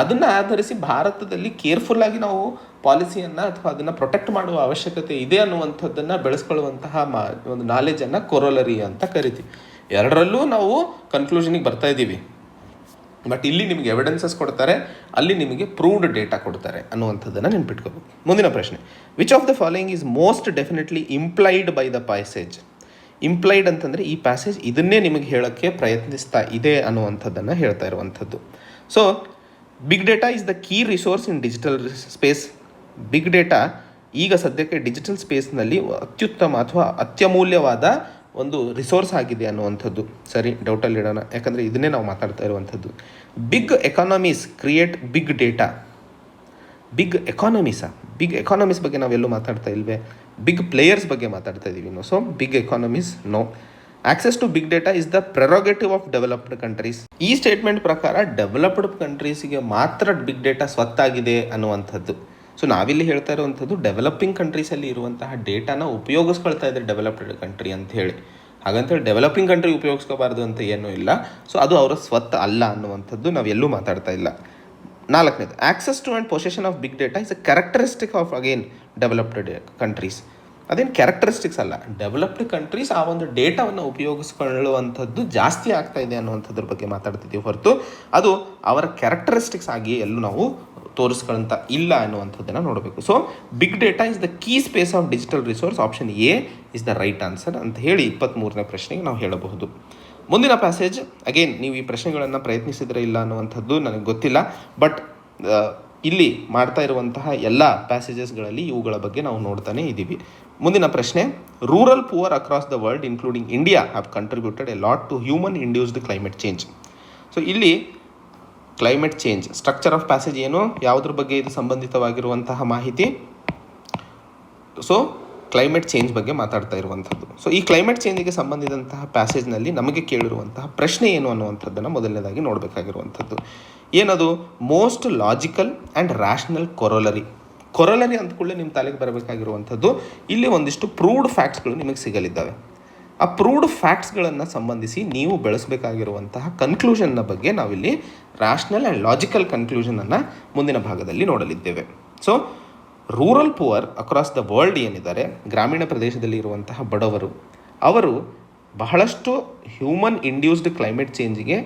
S1: ಅದನ್ನು ಆಧರಿಸಿ ಭಾರತದಲ್ಲಿ ಕೇರ್ಫುಲ್ಲಾಗಿ ನಾವು ಪಾಲಿಸಿಯನ್ನು ಅಥವಾ ಅದನ್ನು ಪ್ರೊಟೆಕ್ಟ್ ಮಾಡುವ ಅವಶ್ಯಕತೆ ಇದೆ ಅನ್ನುವಂಥದ್ದನ್ನು ಬೆಳೆಸ್ಕೊಳ್ಳುವಂತಹ ಒಂದು ನಾಲೆಜನ್ನು ಕೊರೋಲರಿ ಅಂತ ಕರಿತೀವಿ. ಎರಡರಲ್ಲೂ ನಾವು ಕನ್ಕ್ಲೂಷನಿಗೆ ಬರ್ತಾ ಇದ್ದೀವಿ. ಬಟ್ ಇಲ್ಲಿ ನಿಮಗೆ ಎವಿಡೆನ್ಸಸ್ ಕೊಡ್ತಾರೆ, ಅಲ್ಲಿ ನಿಮಗೆ ಪ್ರೂವ್ಡ್ ಡೇಟಾ ಕೊಡ್ತಾರೆ ಅನ್ನುವಂಥದ್ದನ್ನು ನೆನ್ಪಿಟ್ಕೋಬೇಕು. ಮುಂದಿನ ಪ್ರಶ್ನೆ, which of the following is most definitely implied by the passage. Implied ಅಂತಂದರೆ ಈ ಪ್ಯಾಸೇಜ್ ಇದನ್ನೇ ನಿಮಗೆ ಹೇಳೋಕ್ಕೆ ಪ್ರಯತ್ನಿಸ್ತಾ ಇದೆ ಅನ್ನುವಂಥದ್ದನ್ನು ಹೇಳ್ತಾ ಇರುವಂಥದ್ದು. So big data is the key resource in digital space. Big data ಈಗ ಸದ್ಯಕ್ಕೆ ಡಿಜಿಟಲ್ ಸ್ಪೇಸ್ನಲ್ಲಿ ಅತ್ಯುತ್ತಮ ಅಥವಾ ಅತ್ಯಮೂಲ್ಯವಾದ ಒಂದು ರಿಸೋರ್ಸ್ ಆಗಿದೆ ಅನ್ನುವಂಥದ್ದು. ಸರಿ, ಡೌಟಲ್ಲಿಡೋಣ, ಯಾಕಂದರೆ ಇದನ್ನೇ ನಾವು ಮಾತಾಡ್ತಾ ಇರುವಂಥದ್ದು. Big economies create big data. Big economies ಬಗ್ಗೆ ನಾವೆಲ್ಲೂ ಮಾತಾಡ್ತಾ ಇಲ್ವೇ? ಬಿಗ್ ಪ್ಲೇಯರ್ಸ್ ಬಗ್ಗೆ ಮಾತಾಡ್ತಾ ಇದ್ದೀವಿ ನಾವು. So big economies no. Access to big data is the prerogative of developed countries. ಈ ಸ್ಟೇಟ್ಮೆಂಟ್ ಪ್ರಕಾರ ಡೆವಲಪ್ಡ್ ಕಂಟ್ರೀಸಿಗೆ ಮಾತ್ರ ಬಿಗ್ ಡೇಟಾ ಸ್ವತ್ತಾಗಿದೆ ಅನ್ನುವಂಥದ್ದು. ಸೊ ನಾವಿಲ್ಲಿ ಹೇಳ್ತಾ ಇರುವಂಥದ್ದು ಡೆವಲಪಿಂಗ್ ಕಂಟ್ರೀಸಲ್ಲಿ ಇರುವಂತಹ ಡೇಟಾನ ಉಪಯೋಗಿಸ್ಕೊಳ್ತಾ ಇದ್ದಾರೆ ಡೆವಲಪ್ಡ್ ಕಂಟ್ರಿ ಅಂತ ಹೇಳಿ. ಹಾಗಂತೇಳಿ ಡೆವಲಪಿಂಗ್ ಕಂಟ್ರಿ ಉಪಯೋಗಿಸ್ಕೋಬಾರ್ದು ಅಂತ ಏನೂ ಇಲ್ಲ. ಸೊ ಅದು ಅವರ ಸ್ವತ್ತು ಅಲ್ಲ ಅನ್ನುವಂಥದ್ದು ನಾವೆಲ್ಲೂ ಮಾತಾಡ್ತಾ ಇಲ್ಲ. ನಾಲ್ಕನೇದು, access to and possession of big data is a characteristic of again developed countries. ಅದೇನು ಕ್ಯಾರೆಕ್ಟರಿಸ್ಟಿಕ್ಸ್ ಅಲ್ಲ. ಡೆವಲಪ್ಡ್ ಕಂಟ್ರೀಸ್ ಆ ಒಂದು ಡೇಟಾವನ್ನು ಉಪಯೋಗಿಸ್ಕೊಳ್ಳುವಂಥದ್ದು ಜಾಸ್ತಿ ಆಗ್ತಾ ಇದೆ ಅನ್ನುವಂಥದ್ರ ಬಗ್ಗೆ ಮಾತಾಡ್ತಿದ್ದೀವಿ ಹೊರತು ಅದು ಅವರ ಕ್ಯಾರೆಕ್ಟರಿಸ್ಟಿಕ್ಸ್ ಆಗಿ ಎಲ್ಲೂ ನಾವು ತೋರಿಸ್ಕೊಳ್ಳಂತ ಇಲ್ಲ ಅನ್ನುವಂಥದ್ದನ್ನು ನೋಡಬೇಕು. So big data is the key space of digital resource, option A is the right answer ಅಂತ ಹೇಳಿ 23ನೇ ಪ್ರಶ್ನೆಗೆ ನಾವು ಹೇಳಬಹುದು. ಮುಂದಿನ ಪ್ಯಾಸೇಜ್, ಅಗೇನ್ ನೀವು ಈ ಪ್ರಶ್ನೆಗಳನ್ನು ಪ್ರಯತ್ನಿಸಿದರೆ ಇಲ್ಲ ಅನ್ನುವಂಥದ್ದು ನನಗೆ ಗೊತ್ತಿಲ್ಲ, ಬಟ್ ಇಲ್ಲಿ ಮಾಡ್ತಾ ಇರುವಂತಹ ಎಲ್ಲ ಪ್ಯಾಸೇಜಸ್ಗಳಲ್ಲಿ ಇವುಗಳ ಬಗ್ಗೆ ನಾವು ನೋಡ್ತಾನೆ ಇದ್ದೀವಿ. ಮುಂದಿನ ಪ್ರಶ್ನೆ, rural poor across the world including India have contributed a lot to human induced climate change. So ಇಲ್ಲಿ climate change structure of passage ಏನು, ಯಾವುದ್ರ ಬಗ್ಗೆ ಇದು ಸಂಬಂಧಿತವಾಗಿರುವಂತಹ ಮಾಹಿತಿ. ಸೊ ಕ್ಲೈಮೇಟ್ ಚೇಂಜ್ ಬಗ್ಗೆ ಮಾತಾಡ್ತಾ ಇರುವಂಥದ್ದು. ಸೊ ಈ ಕ್ಲೈಮೇಟ್ ಚೇಂಜಿಗೆ ಸಂಬಂಧಿಸಿದಂತಹ ಪ್ಯಾಸೇಜ್ನಲ್ಲಿ ನಮಗೆ ಕೇಳಿರುವಂತಹ ಪ್ರಶ್ನೆ ಏನು ಅನ್ನುವಂಥದ್ದನ್ನು ಮೊದಲನೇದಾಗಿ ನೋಡಬೇಕಾಗಿರುವಂಥದ್ದು. ಏನದು? Most logical and rational corollary ಅಂದ್ಕೊಳ್ಳಿ ನಿಮ್ಮ ತಲೆಗೆ ಬರಬೇಕಾಗಿರುವಂಥದ್ದು. ಇಲ್ಲಿ ಒಂದಿಷ್ಟು ಪ್ರೂವ್ಡ್ ಫ್ಯಾಕ್ಟ್ಸ್ಗಳು ನಿಮಗೆ ಸಿಗಲಿದ್ದಾವೆ. ಆ ಪ್ರೂವ್ಡ್ ಫ್ಯಾಕ್ಟ್ಸ್ಗಳನ್ನು ಸಂಬಂಧಿಸಿ ನೀವು ಬೆಳೆಸಬೇಕಾಗಿರುವಂತಹ ಕನ್ಕ್ಲೂಷನ್ನ ಬಗ್ಗೆ ನಾವಿಲ್ಲಿ ರ್ಯಾಷನಲ್ ಆ್ಯಂಡ್ ಲಾಜಿಕಲ್ ಕನ್ಕ್ಲೂಷನನ್ನು ಮುಂದಿನ ಭಾಗದಲ್ಲಿ ನೋಡಲಿದ್ದೇವೆ. So rural poor across the world ಏನಿದ್ದಾರೆ, ಗ್ರಾಮೀಣ ಪ್ರದೇಶದಲ್ಲಿ ಇರುವಂತಹ ಬಡವರು, ಅವರು ಬಹಳಷ್ಟು ಹ್ಯೂಮನ್ ಇಂಡ್ಯೂಸ್ಡ್ ಕ್ಲೈಮೇಟ್ ಚೇಂಜಿಗೆ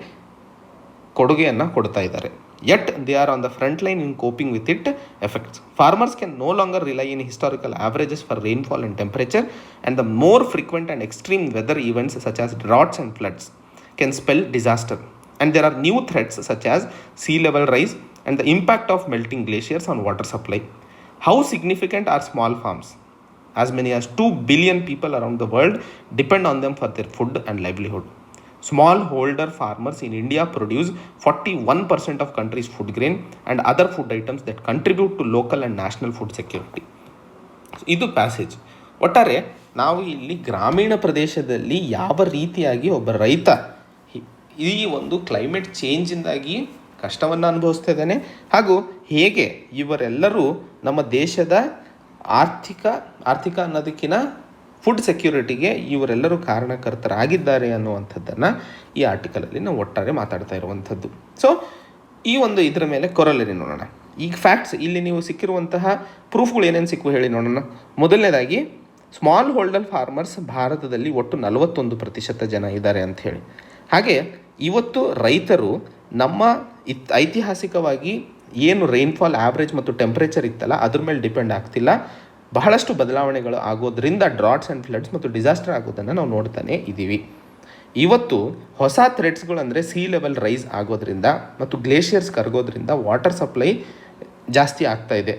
S1: ಕೊಡುಗೆಯನ್ನು ಕೊಡ್ತಾ ಇದ್ದಾರೆ. Yet they are on the front line in coping with it effects. Farmers can no longer rely in historical averages for rainfall and temperature and the more frequent and extreme weather events such as droughts and floods can spell disaster. And there are new threats such as sea level rise and the impact of melting glaciers on water supply. How significant are small farms? As many as 2 billion people around the world depend on them for their food and livelihood. Smallholder farmers in India produce 41% of country's food grain and other food items that contribute to local and national food security. ಇದು passage. ಒಟ್ಟಾರೆ ನಾವು ಇಲ್ಲಿ ಗ್ರಾಮೀಣ ಪ್ರದೇಶದಲ್ಲಿ ಯಾವ ರೀತಿಯಾಗಿ ಒಬ್ಬ ರೈತ ಈ ಒಂದು ಕ್ಲೈಮೇಟ್ ಚೇಂಜಿಂದಾಗಿ ಕಷ್ಟವನ್ನು ಅನುಭವಿಸ್ತಾ ಇದ್ದಾನೆ, ಹಾಗೂ ಹೇಗೆ ಇವರೆಲ್ಲರೂ ನಮ್ಮ ದೇಶದ ಆರ್ಥಿಕ ಅನ್ನೋದಕ್ಕಿಂತ ಫುಡ್ ಸೆಕ್ಯೂರಿಟಿಗೆ ಇವರೆಲ್ಲರೂ ಕಾರಣಕರ್ತರಾಗಿದ್ದಾರೆ ಅನ್ನುವಂಥದ್ದನ್ನು ಈ ಆರ್ಟಿಕಲಲ್ಲಿ ನಾವು ಒಟ್ಟಾರೆ ಮಾತಾಡ್ತಾ ಇರುವಂಥದ್ದು. ಸೊ ಈ ಒಂದು ಇದರ ಮೇಲೆ ಕೊರಲರಿ ನೋಡೋಣ. ಈಗ ಫ್ಯಾಕ್ಟ್ಸ್ ಇಲ್ಲಿ ನೀವು ಸಿಕ್ಕಿರುವಂತಹ ಪ್ರೂಫ್ಗಳು ಏನೇನು ಸಿಕ್ಕು ಹೇಳಿ ನೋಡೋಣ. ಮೊದಲನೇದಾಗಿ ಸ್ಮಾಲ್ ಹೋಲ್ಡರ್ ಫಾರ್ಮರ್ಸ್ ಭಾರತದಲ್ಲಿ ಒಟ್ಟು 41% ಜನ ಇದ್ದಾರೆ ಅಂಥೇಳಿ. ಹಾಗೆ ಇವತ್ತು ರೈತರು ನಮ್ಮ ಐತಿಹಾಸಿಕವಾಗಿ ಏನು ರೈನ್ಫಾಲ್ ಆ್ಯಾವ್ರೇಜ್ ಮತ್ತು ಟೆಂಪ್ರೇಚರ್ ಇತ್ತಲ್ಲ ಅದ್ರ ಮೇಲೆ ಡಿಪೆಂಡ್ ಆಗ್ತಿಲ್ಲ. ಬಹಳಷ್ಟು ಬದಲಾವಣೆಗಳು ಆಗೋದ್ರಿಂದ ಡ್ರಾಟ್ಸ್ ಆ್ಯಂಡ್ ಫ್ಲಡ್ಸ್ ಮತ್ತು ಡಿಸಾಸ್ಟರ್ ಆಗೋದನ್ನು ನಾವು ನೋಡ್ತಾನೆ ಇದ್ದೀವಿ. ಇವತ್ತು ಹೊಸ ಥ್ರೆಟ್ಸ್ಗಳು ಅಂದರೆ sea level ರೈಸ್ ಆಗೋದ್ರಿಂದ ಮತ್ತು ಗ್ಲೇಷಿಯರ್ಸ್ ಕರಗೋದ್ರಿಂದ ವಾಟರ್ ಸಪ್ಲೈ ಜಾಸ್ತಿ ಆಗ್ತಾ ಇದೆ.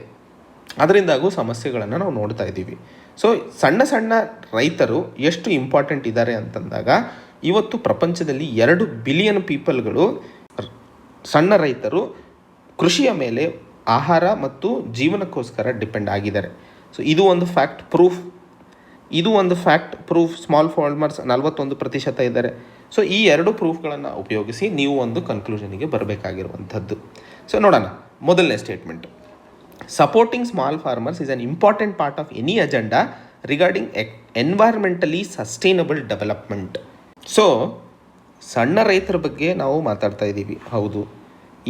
S1: ಅದರಿಂದಾಗೂ ಸಮಸ್ಯೆಗಳನ್ನು ನಾವು ನೋಡ್ತಾ ಇದ್ದೀವಿ. ಸೊ ಸಣ್ಣ ಸಣ್ಣ ರೈತರು ಎಷ್ಟು ಇಂಪಾರ್ಟೆಂಟ್ ಇದ್ದಾರೆ ಅಂತಂದಾಗ ಇವತ್ತು ಪ್ರಪಂಚದಲ್ಲಿ 2 ಬಿಲಿಯನ್ ಪೀಪಲ್ಗಳು ಸಣ್ಣ ರೈತರು ಕೃಷಿಯ ಮೇಲೆ ಆಹಾರ ಮತ್ತು ಜೀವನಕ್ಕೋಸ್ಕರ ಡಿಪೆಂಡ್ ಆಗಿದ್ದಾರೆ. ಸೊ ಇದು ಒಂದು ಫ್ಯಾಕ್ಟ್ ಪ್ರೂಫ್. ಸ್ಮಾಲ್ ಫಾರ್ಮರ್ಸ್ 41% ಇದ್ದಾರೆ. ಸೊ ಈ 2 ಪ್ರೂಫ್ಗಳನ್ನು ಉಪಯೋಗಿಸಿ ನೀವು ಒಂದು ಕನ್ಕ್ಲೂಷನಿಗೆ ಬರಬೇಕಾಗಿರುವಂಥದ್ದು. ಸೊ ನೋಡೋಣ. ಮೊದಲನೇ statement, supporting small farmers is an important part of any agenda regarding ಎನ್ವೈರ್ಮೆಂಟಲಿ sustainable development. So ಸಣ್ಣ ರೈತರ ಬಗ್ಗೆ ನಾವು ಮಾತಾಡ್ತಾ ಇದ್ದೀವಿ, ಹೌದು.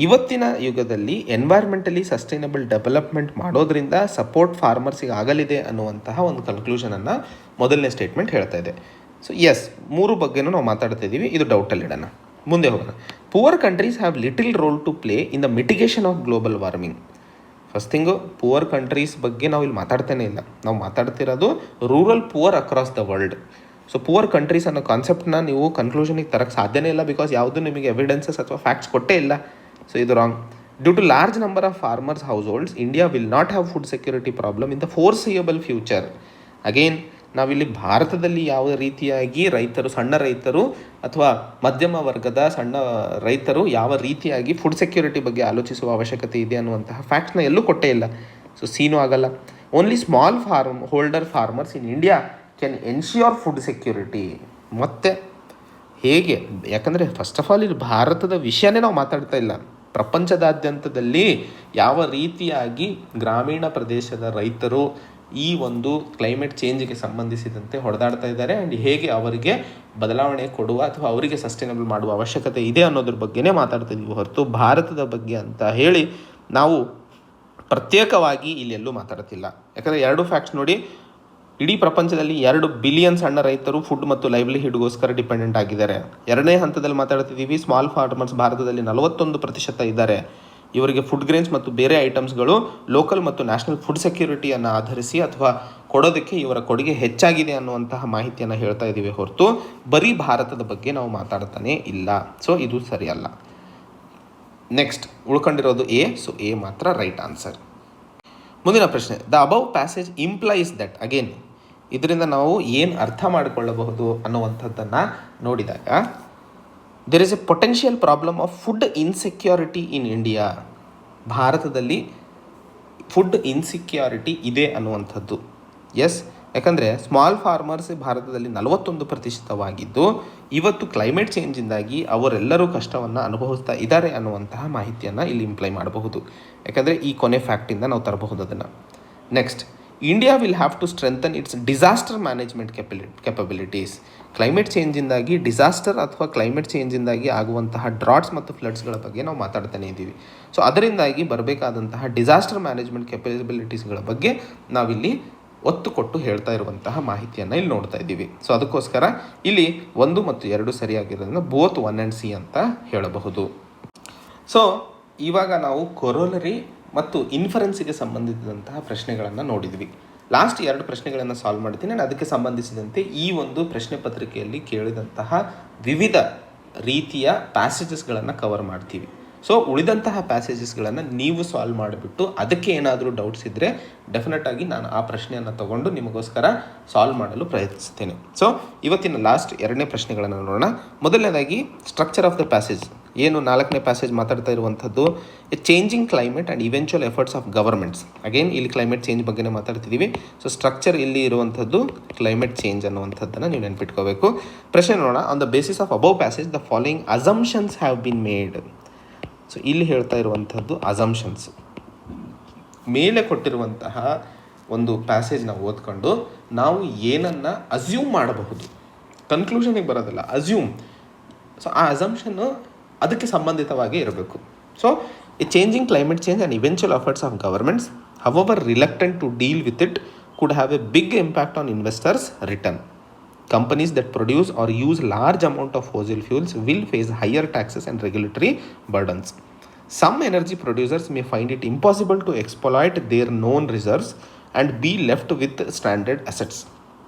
S1: ಇವತ್ತಿನ ಯುಗದಲ್ಲಿ ಎನ್ವೈರ್ಮೆಂಟಲಿ ಸಸ್ಟೈನಬಲ್ ಡೆವಲಪ್ಮೆಂಟ್ ಮಾಡೋದ್ರಿಂದ ಸಪೋರ್ಟ್ ಫಾರ್ಮರ್ಸಿಗೆ ಆಗಲಿದೆ ಅನ್ನುವಂತಹ ಒಂದು ಕನ್ಕ್ಲೂಷನನ್ನು ಮೊದಲನೇ ಸ್ಟೇಟ್ಮೆಂಟ್ ಹೇಳ್ತಾ ಇದೆ. ಸೊ ಎಸ್, 3 ಬಗ್ಗೆನೂ ನಾವು ಮಾತಾಡ್ತಾ ಇದ್ದೀವಿ. ಇದು ಡೌಟಲ್ಲಿ ಇಡೋಣ. ಮುಂದೆ ಹೋಗೋಣ. Poor countries have little role to play in the mitigation of global warming. First thing, poor countries ಬಗ್ಗೆ ನಾವು ಇಲ್ಲಿ ಮಾತಾಡ್ತಾನೆ ಇಲ್ಲ. ನಾವು ಮಾತಾಡ್ತಿರೋದು rural poor across the world. So poor countries ಅನ್ನೋ ಕಾನ್ಸೆಪ್ಟನ್ನ ನೀವು ಕನ್ಕ್ಲೂಷನಿಗೆ ತರಕ್ಕೆ ಸಾಧ್ಯನೇ ಇಲ್ಲ, ಬಿಕಾಸ್ ಯಾವುದು ನಿಮಗೆ ಎವಿಡೆನ್ಸಸ್ ಅಥವಾ ಫ್ಯಾಕ್ಟ್ಸ್ ಕೊಟ್ಟೇ ಇಲ್ಲ. ಸೊ ಇದು wrong. Due to large number of farmers households, India will not have food security problem in the foreseeable future. Again ನಾವಿಲ್ಲಿ ಭಾರತದಲ್ಲಿ ಯಾವ ರೀತಿಯಾಗಿ ಸಣ್ಣ ರೈತರು ಅಥವಾ ಮಧ್ಯಮ ವರ್ಗದ ಸಣ್ಣ ರೈತರು ಯಾವ ರೀತಿಯಾಗಿ ಫುಡ್ ಸೆಕ್ಯೂರಿಟಿ ಬಗ್ಗೆ ಆಲೋಚಿಸುವ ಅವಶ್ಯಕತೆ ಇದೆ ಅನ್ನುವಂತಹ ಫ್ಯಾಕ್ಟ್ಸ್ನ ಎಲ್ಲೂ ಕೊಟ್ಟೇ ಇಲ್ಲ. ಸೊ ಸೀನೂ ಆಗಲ್ಲ. Only small holder farmers in India can ensure food security. ಮತ್ತು ಹೇಗೆ, ಯಾಕಂದರೆ ಫಸ್ಟ್ ಆಫ್ ಆಲ್ ಇಲ್ಲಿ ಭಾರತದ ವಿಷಯನೇ ನಾವು ಮಾತಾಡ್ತಾ ಇಲ್ಲ. ಪ್ರಪಂಚದಾದ್ಯಂತದಲ್ಲಿ ಯಾವ ರೀತಿಯಾಗಿ ಗ್ರಾಮೀಣ ಪ್ರದೇಶದ ರೈತರು ಈ ಒಂದು ಕ್ಲೈಮೇಟ್ ಚೇಂಜಿಗೆ ಸಂಬಂಧಿಸಿದಂತೆ ಹೊಡೆದಾಡ್ತಾ ಇದ್ದಾರೆ ಆ್ಯಂಡ್ ಹೇಗೆ ಅವರಿಗೆ ಬದಲಾವಣೆ ಕೊಡುವ ಅಥವಾ ಅವರಿಗೆ ಸಸ್ಟೈನಬಲ್ ಮಾಡುವ ಅವಶ್ಯಕತೆ ಇದೆ ಅನ್ನೋದ್ರ ಬಗ್ಗೆನೇ ಮಾತಾಡ್ತಾ ಇದ್ದೀವಿ ಹೊರತು ಭಾರತದ ಬಗ್ಗೆ ಅಂತ ಹೇಳಿ ನಾವು ಪ್ರತ್ಯೇಕವಾಗಿ ಇಲ್ಲಿ ಎಲ್ಲೂ ಮಾತಾಡ್ತಿಲ್ಲ. ಯಾಕಂದರೆ 2 ಫ್ಯಾಕ್ಟ್ಸ್ ನೋಡಿ, ಇಡೀ ಪ್ರಪಂಚದಲ್ಲಿ 2 ಬಿಲಿಯನ್ ಸಣ್ಣ ರೈತರು ಫುಡ್ ಮತ್ತು ಲೈವ್ಲಿಹುಡ್ಗೋಸ್ಕರ ಡಿಪೆಂಡೆಂಟ್ ಆಗಿದ್ದಾರೆ. ಎರಡನೇ ಹಂತದಲ್ಲಿ ಮಾತಾಡ್ತಿದ್ದೀವಿ, ಸ್ಮಾಲ್ ಫಾರ್ಮರ್ಸ್ ಭಾರತದಲ್ಲಿ 41% ಇದ್ದಾರೆ. ಇವರಿಗೆ ಫುಡ್ ಗ್ರೇನ್ಸ್ ಮತ್ತು ಬೇರೆ ಐಟಮ್ಸ್ಗಳು ಲೋಕಲ್ ಮತ್ತು ನ್ಯಾಷನಲ್ ಫುಡ್ ಸೆಕ್ಯೂರಿಟಿಯನ್ನು ಆಧರಿಸಿ ಅಥವಾ ಕೊಡೋದಕ್ಕೆ ಇವರ ಕೊಡುಗೆ ಹೆಚ್ಚಾಗಿದೆ ಅನ್ನುವಂತಹ ಮಾಹಿತಿಯನ್ನು ಹೇಳ್ತಾ ಇದ್ದೀವಿ ಹೊರತು ಬರೀ ಭಾರತದ ಬಗ್ಗೆ ನಾವು ಮಾತಾಡ್ತಾನೆ ಇಲ್ಲ. ಸೊ ಇದು ಸರಿಯಲ್ಲ. ನೆಕ್ಸ್ಟ್ ಉಳ್ಕೊಂಡಿರೋದು ಎ. ಸೊ ಎ ಮಾತ್ರ ರೈಟ್ ಆನ್ಸರ್. ಮುಂದಿನ ಪ್ರಶ್ನೆ, the above passage implies that. Again ಇದರಿಂದ ನಾವು ಏನು ಅರ್ಥ ಮಾಡಿಕೊಳ್ಳಬಹುದು ಅನ್ನುವಂಥದ್ದನ್ನು ನೋಡಿದಾಗ, there is a potential problem of food insecurity in India. ಭಾರತದಲ್ಲಿ ಫುಡ್ ಇನ್ಸೆಕ್ಯೂರಿಟಿ ಇದೆ ಅನ್ನುವಂಥದ್ದು. ಎಸ್, ಯಾಕಂದರೆ ಸ್ಮಾಲ್ ಫಾರ್ಮರ್ಸ್ ಭಾರತದಲ್ಲಿ 41%ವಾಗಿದ್ದು ಇವತ್ತು ಕ್ಲೈಮೇಟ್ ಚೇಂಜಿಂದಾಗಿ ಅವರೆಲ್ಲರೂ ಕಷ್ಟವನ್ನು ಅನುಭವಿಸ್ತಾ ಇದ್ದಾರೆ ಅನ್ನುವಂತಹ ಮಾಹಿತಿಯನ್ನು ಇಲ್ಲಿ ಇಂಪ್ಲೈ ಮಾಡಬಹುದು. ಯಾಕಂದರೆ ಈ ಕೊನೆ ಫ್ಯಾಕ್ಟಿಂದ ನಾವು ತರಬಹುದು ಅದನ್ನು. Next, India will have to strengthen its disaster management capabilities. Climate ಚೇಂಜಿಂದಾಗಿ ಡಿಸಾಸ್ಟರ್ ಅಥವಾ ಕ್ಲೈಮೇಟ್ ಚೇಂಜಿಂದಾಗಿ ಆಗುವಂತಹ ಡ್ರಾಟ್ಸ್ ಮತ್ತು ಫ್ಲಡ್ಸ್ಗಳ ಬಗ್ಗೆ ನಾವು ಮಾತಾಡ್ತಾನೆ ಇದ್ದೀವಿ. ಸೊ ಅದರಿಂದಾಗಿ ಬರಬೇಕಾದಂತಹ ಡಿಸಾಸ್ಟರ್ ಮ್ಯಾನೇಜ್ಮೆಂಟ್ ಕೆಪಬಿಲಿಟೀಸ್ಗಳ ಬಗ್ಗೆ ನಾವಿಲ್ಲಿ ಒತ್ತು ಕೊಟ್ಟು ಹೇಳ್ತಾ ಇರುವಂತಹ ಮಾಹಿತಿಯನ್ನು ಇಲ್ಲಿ ನೋಡ್ತಾ ಇದ್ದೀವಿ. ಸೊ ಅದಕ್ಕೋಸ್ಕರ ಇಲ್ಲಿ 1 ಮತ್ತು 2 ಸರಿಯಾಗಿರೋದ್ರಿಂದ ಬೋತ್ 1 and C ಅಂತ ಹೇಳಬಹುದು. ಸೊ ಇವಾಗ ನಾವು ಕೊರೋಲರಿ ಮತ್ತು ಇನ್ಫರೆನ್ಸಿಗೆ ಸಂಬಂಧಿಸಿದಂತಹ ಪ್ರಶ್ನೆಗಳನ್ನು ನೋಡಿದ್ವಿ. ಲಾಸ್ಟ್ 2 ಪ್ರಶ್ನೆಗಳನ್ನು ಸಾಲ್ವ್ ಮಾಡ್ತೀನಿ. ನಾನು ಅದಕ್ಕೆ ಸಂಬಂಧಿಸಿದಂತೆ ಈ ಒಂದು ಪ್ರಶ್ನೆ ಪತ್ರಿಕೆಯಲ್ಲಿ ಕೇಳಿದಂತಹ ವಿವಿಧ ರೀತಿಯ ಪ್ಯಾಸೇಜಸ್ಗಳನ್ನು ಕವರ್ ಮಾಡ್ತೀವಿ. ಸೊ ಉಳಿದಂತಹ ಪ್ಯಾಸೇಜಸ್ಗಳನ್ನು ನೀವು ಸಾಲ್ವ್ ಮಾಡಿಬಿಟ್ಟು ಅದಕ್ಕೆ ಏನಾದರೂ ಡೌಟ್ಸ್ ಇದ್ದರೆ ಡೆಫಿನೆಟಾಗಿ ನಾನು ಆ ಪ್ರಶ್ನೆಯನ್ನು ತಗೊಂಡು ನಿಮಗೋಸ್ಕರ ಸಾಲ್ವ್ ಮಾಡಲು ಪ್ರಯತ್ನಿಸ್ತೇನೆ. ಸೊ ಇವತ್ತಿನ ಲಾಸ್ಟ್ 2ನೇ ಪ್ರಶ್ನೆಗಳನ್ನು ನೋಡೋಣ. ಮೊದಲನೇದಾಗಿ ಸ್ಟ್ರಕ್ಚರ್ ಆಫ್ ದ ಪ್ಯಾಸೇಜ್. ಏನು 4ನೇ ಪ್ಯಾಸೇಜ್ ಮಾತಾಡ್ತಾ ಇರುವಂಥದ್ದು, A changing climate and eventual efforts of governments. Again ಇಲ್ಲಿ ಕ್ಲೈಮೇಟ್ ಚೇಂಜ್ ಬಗ್ಗೆನೇ ಮಾತಾಡ್ತಿದ್ದೀವಿ. ಸೊ ಸ್ಟ್ರಕ್ಚರ್ ಇಲ್ಲಿ ಇರುವಂಥದ್ದು ಕ್ಲೈಮೇಟ್ ಚೇಂಜ್ ಅನ್ನುವಂಥದ್ದನ್ನು ನೀವು ನೆನ್ಪಿಟ್ಕೋಬೇಕು. ಪ್ರಶ್ನೆ ನೋಡೋಣ. On the basis of above passage the following assumptions have been made. So ಇಲ್ಲಿ ಹೇಳ್ತಾ ಇರುವಂಥದ್ದು ಅಸಂಪ್ಷನ್ಸ್. ಮೇಲೆ ಕೊಟ್ಟಿರುವಂತಹ ಒಂದು ಪ್ಯಾಸೇಜ್ನ ಓದ್ಕೊಂಡು ನಾವು ಏನನ್ನು ಅಸ್ಯೂಮ್ ಮಾಡಬಹುದು, ಕನ್ಕ್ಲೂಷನಿಗೆ ಬರೋದಿಲ್ಲ, ಅಸ್ಯೂಮ್. ಸೊ ಆ ಅಸಂಪ್ಷನ್ನು ಅದಕ್ಕೆ ಸಂಬಂಧಿತವಾಗಿ ಇರಬೇಕು. So a changing climate change and eventual efforts of governments however reluctant to deal with it could have a big impact on investors return. Companies that produce or use large amount of fossil fuels will face higher taxes and regulatory burdens. Some energy producers may find it impossible to exploit their known reserves and be left with stranded assets,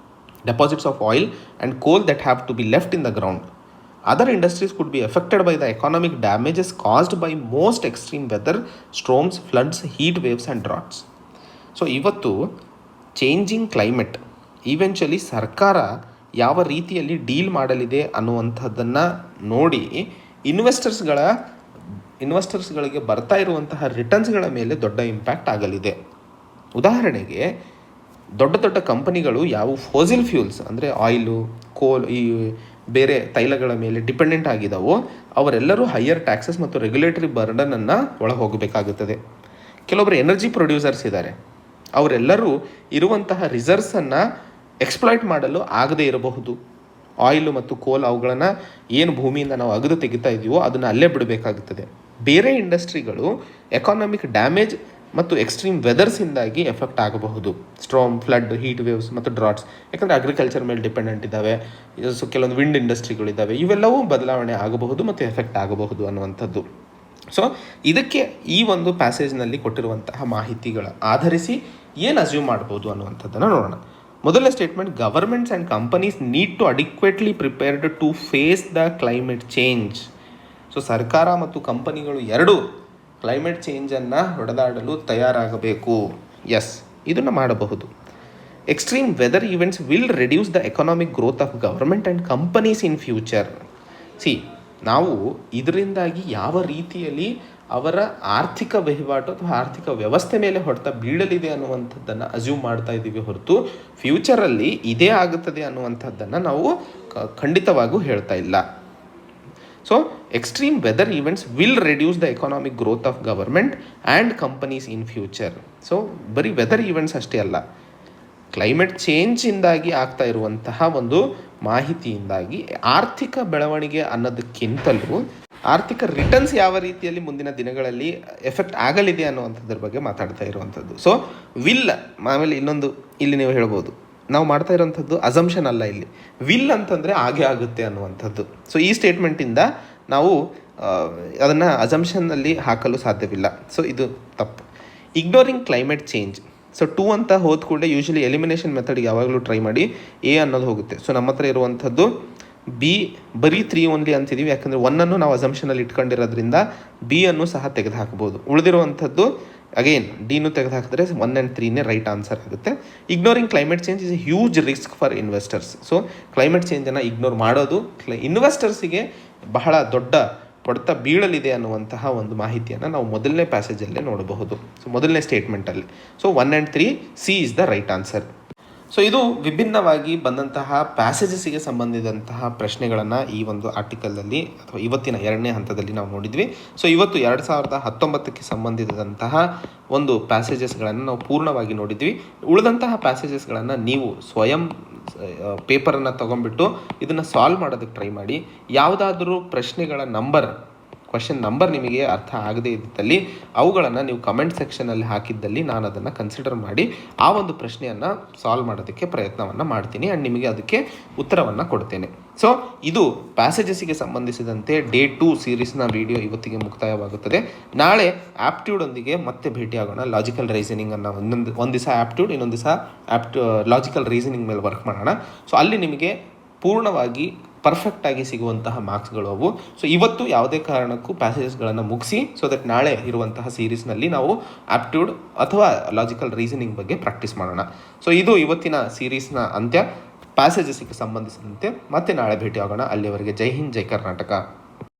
S1: deposits of oil and coal that have to be left in the ground. Other industries could be affected by the economic damages caused by most extreme weather, storms, floods, heat waves and droughts. So ಇವತ್ತು changing climate ಈವೆಂಚುಲಿ ಸರ್ಕಾರ ಯಾವ ರೀತಿಯಲ್ಲಿ deal ಮಾಡಲಿದೆ ಅನ್ನುವಂಥದ್ದನ್ನು ನೋಡಿ ಇನ್ವೆಸ್ಟರ್ಸ್ಗಳಿಗೆ ಬರ್ತಾ ಇರುವಂತಹ ರಿಟರ್ನ್ಸ್ಗಳ ಮೇಲೆ ದೊಡ್ಡ ಇಂಪ್ಯಾಕ್ಟ್ ಆಗಲಿದೆ. ಉದಾಹರಣೆಗೆ ದೊಡ್ಡ ದೊಡ್ಡ ಕಂಪನಿಗಳು ಯಾವ ಫೋಸಿಲ್ ಫ್ಯೂಲ್ಸ್ ಅಂದರೆ ಆಯಿಲು, ಕೋಲ್, ಈ ಬೇರೆ ತೈಲಗಳ ಮೇಲೆ ಡಿಪೆಂಡೆಂಟ್ ಆಗಿದ್ದಾವೋ ಅವರೆಲ್ಲರೂ ಹೈಯರ್ ಟ್ಯಾಕ್ಸಸ್ ಮತ್ತು ರೆಗ್ಯುಲೇಟರಿ ಬರ್ಡನನ್ನು ಒಳಗೆ ಹೋಗಬೇಕಾಗುತ್ತದೆ. ಕೆಲವೊಬ್ಬರು ಎನರ್ಜಿ ಪ್ರೊಡ್ಯೂಸರ್ಸ್ ಇದ್ದಾರೆ, ಅವರೆಲ್ಲರೂ ಇರುವಂತಹ ರಿಸರ್ವ್ಸನ್ನು ಎಕ್ಸ್ಪ್ಲಾಯ್ಟ್ ಮಾಡಲು ಆಗದೇ ಇರಬಹುದು. ಆಯಿಲು ಮತ್ತು ಕೋಲ್ ಅವುಗಳನ್ನು ಏನು ಭೂಮಿಯಿಂದ ನಾವು ಅಗೆದು ತೆಗಿತಾ ಇದೀವೋ ಅದನ್ನು ಅಲ್ಲೇ ಬಿಡಬೇಕಾಗುತ್ತದೆ. ಬೇರೆ ಇಂಡಸ್ಟ್ರಿಗಳು ಎಕಾನಮಿಕ್ ಡ್ಯಾಮೇಜ್ ಮತ್ತು ಎಕ್ಸ್ಟ್ರೀಮ್ ವೆದರ್ಸಿಂದಾಗಿ ಎಫೆಕ್ಟ್ ಆಗಬಹುದು. ಸ್ಟ್ರಾಮ್, ಫ್ಲಡ್, ಹೀಟ್ ವೇವ್ಸ್ ಮತ್ತು ಡ್ರಾಟ್ಸ್. ಯಾಕಂದರೆ ಅಗ್ರಿಕಲ್ಚರ್ ಮೇಲೆ ಡಿಪೆಂಡೆಂಟ್ ಇದ್ದಾವೆ. ಸೊ ಕೆಲವೊಂದು ವಿಂಡ್ ಇಂಡಸ್ಟ್ರಿಗಳಿದ್ದಾವೆ. ಇವೆಲ್ಲವೂ ಬದಲಾವಣೆ ಆಗಬಹುದು ಮತ್ತು ಎಫೆಕ್ಟ್ ಆಗಬಹುದು ಅನ್ನುವಂಥದ್ದು. ಸೊ ಇದಕ್ಕೆ ಈ ಒಂದು ಪ್ಯಾಸೇಜ್ನಲ್ಲಿ ಕೊಟ್ಟಿರುವಂತಹ ಮಾಹಿತಿಗಳ ಆಧರಿಸಿ ಏನು ಅಸ್ಯೂಮ್ ಮಾಡ್ಬೋದು ಅನ್ನುವಂಥದ್ದನ್ನು ನೋಡೋಣ. ಮೊದಲನೇ statement, governments and companies need to adequately prepared to face the climate change. So ಸರ್ಕಾರ ಮತ್ತು ಕಂಪನಿಗಳು ಎರಡೂ ಕ್ಲೈಮೇಟ್ ಚೇಂಜನ್ನು ಹೊಡೆದಾಡಲು ತಯಾರಾಗಬೇಕು. ಎಸ್, ಇದನ್ನು ಮಾಡಬಹುದು. Extreme weather events will reduce the economic growth of government and companies in future. ನಾವು ಇದರಿಂದಾಗಿ ಯಾವ ರೀತಿಯಲ್ಲಿ ಅವರ ಆರ್ಥಿಕ ವಹಿವಾಟು ಅಥವಾ ಆರ್ಥಿಕ ವ್ಯವಸ್ಥೆ ಮೇಲೆ ಹೊಡೆತ ಬೀಳಲಿದೆ ಅನ್ನುವಂಥದ್ದನ್ನು ಅಸ್ಯೂಮ್ ಮಾಡ್ತಾ ಇದ್ದೀವಿ ಹೊರತು ಫ್ಯೂಚರಲ್ಲಿ ಇದೇ ಆಗುತ್ತದೆ ಅನ್ನುವಂಥದ್ದನ್ನು ನಾವು ಖಂಡಿತವಾಗೂ ಹೇಳ್ತಾ ಇಲ್ಲ. So extreme weather events will reduce the economic growth of government and companies in future. So ಬರೀ ವೆದರ್ ಈವೆಂಟ್ಸ್ ಅಷ್ಟೇ ಅಲ್ಲ, ಕ್ಲೈಮೇಟ್ ಚೇಂಜಿಂದಾಗಿ ಆಗ್ತಾ ಇರುವಂತಹ ಒಂದು ಮಾಹಿತಿಯಿಂದಾಗಿ ಆರ್ಥಿಕ ಬೆಳವಣಿಗೆ ಅನ್ನೋದಕ್ಕಿಂತಲೂ ಆರ್ಥಿಕ ರಿಟರ್ನ್ಸ್ ಯಾವ ರೀತಿಯಲ್ಲಿ ಮುಂದಿನ ದಿನಗಳಲ್ಲಿ ಎಫೆಕ್ಟ್ ಆಗಲಿದೆ ಅನ್ನುವಂಥದ್ರ ಬಗ್ಗೆ ಮಾತಾಡ್ತಾ ಇರುವಂಥದ್ದು. ಸೊ ವಿಲ್, ಆಮೇಲೆ ಇನ್ನೊಂದು ಇಲ್ಲಿ ನೀವು ಹೇಳ್ಬೋದು ನಾವು ಮಾಡ್ತಾ ಇರೋಂಥದ್ದು ಅಸಂಪ್ಷನ್ ಅಲ್ಲ, ಇಲ್ಲಿ ವಿಲ್ ಅಂತಂದರೆ ಹಾಗೆ ಆಗುತ್ತೆ ಅನ್ನುವಂಥದ್ದು. ಸೊ ಈ ಸ್ಟೇಟ್ಮೆಂಟಿಂದ ನಾವು ಅದನ್ನು ಅಸಂಪ್ಷನ್ನಲ್ಲಿ ಹಾಕಲು ಸಾಧ್ಯವಿಲ್ಲ. ಸೊ ಇದು ತಪ್ಪು. Ignoring climate change. ಸೊ 2 ಅಂತ ಹೋದ ಕೂಡಲೇ ಯೂಶಲಿ ಎಲಿಮಿನೇಷನ್ ಮೆಥಡ್ಗೆ ಯಾವಾಗಲೂ ಟ್ರೈ ಮಾಡಿ ಎ ಅನ್ನೋದು ಹೋಗುತ್ತೆ. ಸೊ ನಮ್ಮ ಹತ್ರ ಇರುವಂಥದ್ದು ಬಿ ಬರೀ 3 ಓನ್ಲಿ ಅಂತಿದ್ದೀವಿ, ಯಾಕಂದರೆ 1 ನಾವು ಅಸಂಪ್ಷನಲ್ಲಿ ಇಟ್ಕೊಂಡಿರೋದ್ರಿಂದ ಬಿ ಅನ್ನು ಸಹ ತೆಗೆದು ಹಾಕ್ಬೋದು. ಉಳಿದಿರುವಂಥದ್ದು ಅಗೇನ್ ಡಿನೂ ತೆಗೆದು ಹಾಕಿದ್ರೆ 1 and 3ನೇ ರೈಟ್ ಆನ್ಸರ್ ಆಗುತ್ತೆ. Ignoring climate change is a huge risk for investors. So climate ಚೇಂಜನ್ನು ಇಗ್ನೋರ್ ಮಾಡೋದು ಇನ್ವೆಸ್ಟರ್ಸಿಗೆ ಬಹಳ ದೊಡ್ಡ ಹೊಡೆತ ಬೀಳಲಿದೆ ಅನ್ನುವಂತಹ ಒಂದು ಮಾಹಿತಿಯನ್ನು ನಾವು ಮೊದಲನೇ ಪ್ಯಾಸೇಜಲ್ಲೇ ನೋಡಬಹುದು. ಸೊ ಮೊದಲನೇ ಸ್ಟೇಟ್ಮೆಂಟಲ್ಲಿ. So 1 and 3 C is the right answer. So ಇದು ವಿಭಿನ್ನವಾಗಿ ಬಂದಂತಹ ಪ್ಯಾಸೇಜಸ್ಸಿಗೆ ಸಂಬಂಧಿಸಿದಂತಹ ಪ್ರಶ್ನೆಗಳನ್ನು ಈ ಒಂದು ಆರ್ಟಿಕಲಲ್ಲಿ ಅಥವಾ ಇವತ್ತಿನ 2ನೇ ಹಂತದಲ್ಲಿ ನಾವು ನೋಡಿದ್ವಿ. ಸೊ ಇವತ್ತು 2019ಕ್ಕೆ ಸಂಬಂಧಿಸಿದಂತಹ ಒಂದು ಪ್ಯಾಸೇಜಸ್ಗಳನ್ನು ನಾವು ಪೂರ್ಣವಾಗಿ ನೋಡಿದ್ವಿ. ಉಳಿದಂತಹ ಪ್ಯಾಸೇಜಸ್ಗಳನ್ನು ನೀವು ಸ್ವಯಂ ಪೇಪರನ್ನು ತೊಗೊಂಡ್ಬಿಟ್ಟು ಇದನ್ನು ಸಾಲ್ವ್ ಮಾಡೋದಕ್ಕೆ ಟ್ರೈ ಮಾಡಿ. ಯಾವುದಾದ್ರೂ ಪ್ರಶ್ನೆಗಳ ಕ್ವಶನ್ ನಂಬರ್ ನಿಮಗೆ ಅರ್ಥ ಆಗದೇ ಇದ್ದಲ್ಲಿ ಅವುಗಳನ್ನು ನೀವು ಕಮೆಂಟ್ ಸೆಕ್ಷನಲ್ಲಿ ಹಾಕಿದ್ದಲ್ಲಿ ನಾನು ಅದನ್ನು ಕನ್ಸಿಡರ್ ಮಾಡಿ ಆ ಒಂದು ಪ್ರಶ್ನೆಯನ್ನು ಸಾಲ್ವ್ ಮಾಡೋದಕ್ಕೆ ಪ್ರಯತ್ನವನ್ನು ಮಾಡ್ತೀನಿ ಆ್ಯಂಡ್ ನಿಮಗೆ ಅದಕ್ಕೆ ಉತ್ತರವನ್ನು ಕೊಡ್ತೇನೆ. ಸೊ ಇದು ಪ್ಯಾಸೇಜಸ್ಸಿಗೆ ಸಂಬಂಧಿಸಿದಂತೆ ಡೇ 2 ಸೀರೀಸ್ನ ವಿಡಿಯೋ ಇವತ್ತಿಗೆ ಮುಕ್ತಾಯವಾಗುತ್ತದೆ. ನಾಳೆ ಆ್ಯಪ್ಟ್ಯೂಡೊಂದಿಗೆ ಮತ್ತೆ ಭೇಟಿಯಾಗೋಣ. ಲಾಜಿಕಲ್ ರೀಸನಿಂಗನ್ನು ಒಂದು ದಿವಸ ಆ್ಯಪ್ಟ್ಯೂಡ್, ಇನ್ನೊಂದು ದಿವಸ ಲಾಜಿಕಲ್ ರೀಸನಿಂಗ್ ಮೇಲೆ ವರ್ಕ್ ಮಾಡೋಣ. ಸೊ ಅಲ್ಲಿ ನಿಮಗೆ ಪೂರ್ಣವಾಗಿ ಪರ್ಫೆಕ್ಟಾಗಿ ಸಿಗುವಂತಹ ಮಾರ್ಕ್ಸ್ಗಳು ಅವು. ಸೊ ಇವತ್ತು ಯಾವುದೇ ಕಾರಣಕ್ಕೂ ಪ್ಯಾಸೇಜಸ್ಗಳನ್ನು ಮುಗಿಸಿ ಸೊ ದಟ್ ನಾಳೆ ಇರುವಂತಹ ಸೀರೀಸ್ನಲ್ಲಿ ನಾವು ಆ್ಯಪ್ಟ್ಯೂಡ್ ಅಥವಾ ಲಾಜಿಕಲ್ ರೀಸನಿಂಗ್ ಬಗ್ಗೆ ಪ್ರಾಕ್ಟೀಸ್ ಮಾಡೋಣ. ಸೊ ಇದು ಇವತ್ತಿನ ಸೀರೀಸ್ನ ಅಂತ್ಯ. ಪ್ಯಾಸೇಜಸ್ಸಿಗೆ ಸಂಬಂಧಿಸಿದಂತೆ ಮತ್ತೆ ನಾಳೆ ಭೇಟಿಯಾಗೋಣ. ಅಲ್ಲಿವರೆಗೆ ಜೈ ಹಿಂದ್, ಜೈ ಕರ್ನಾಟಕ.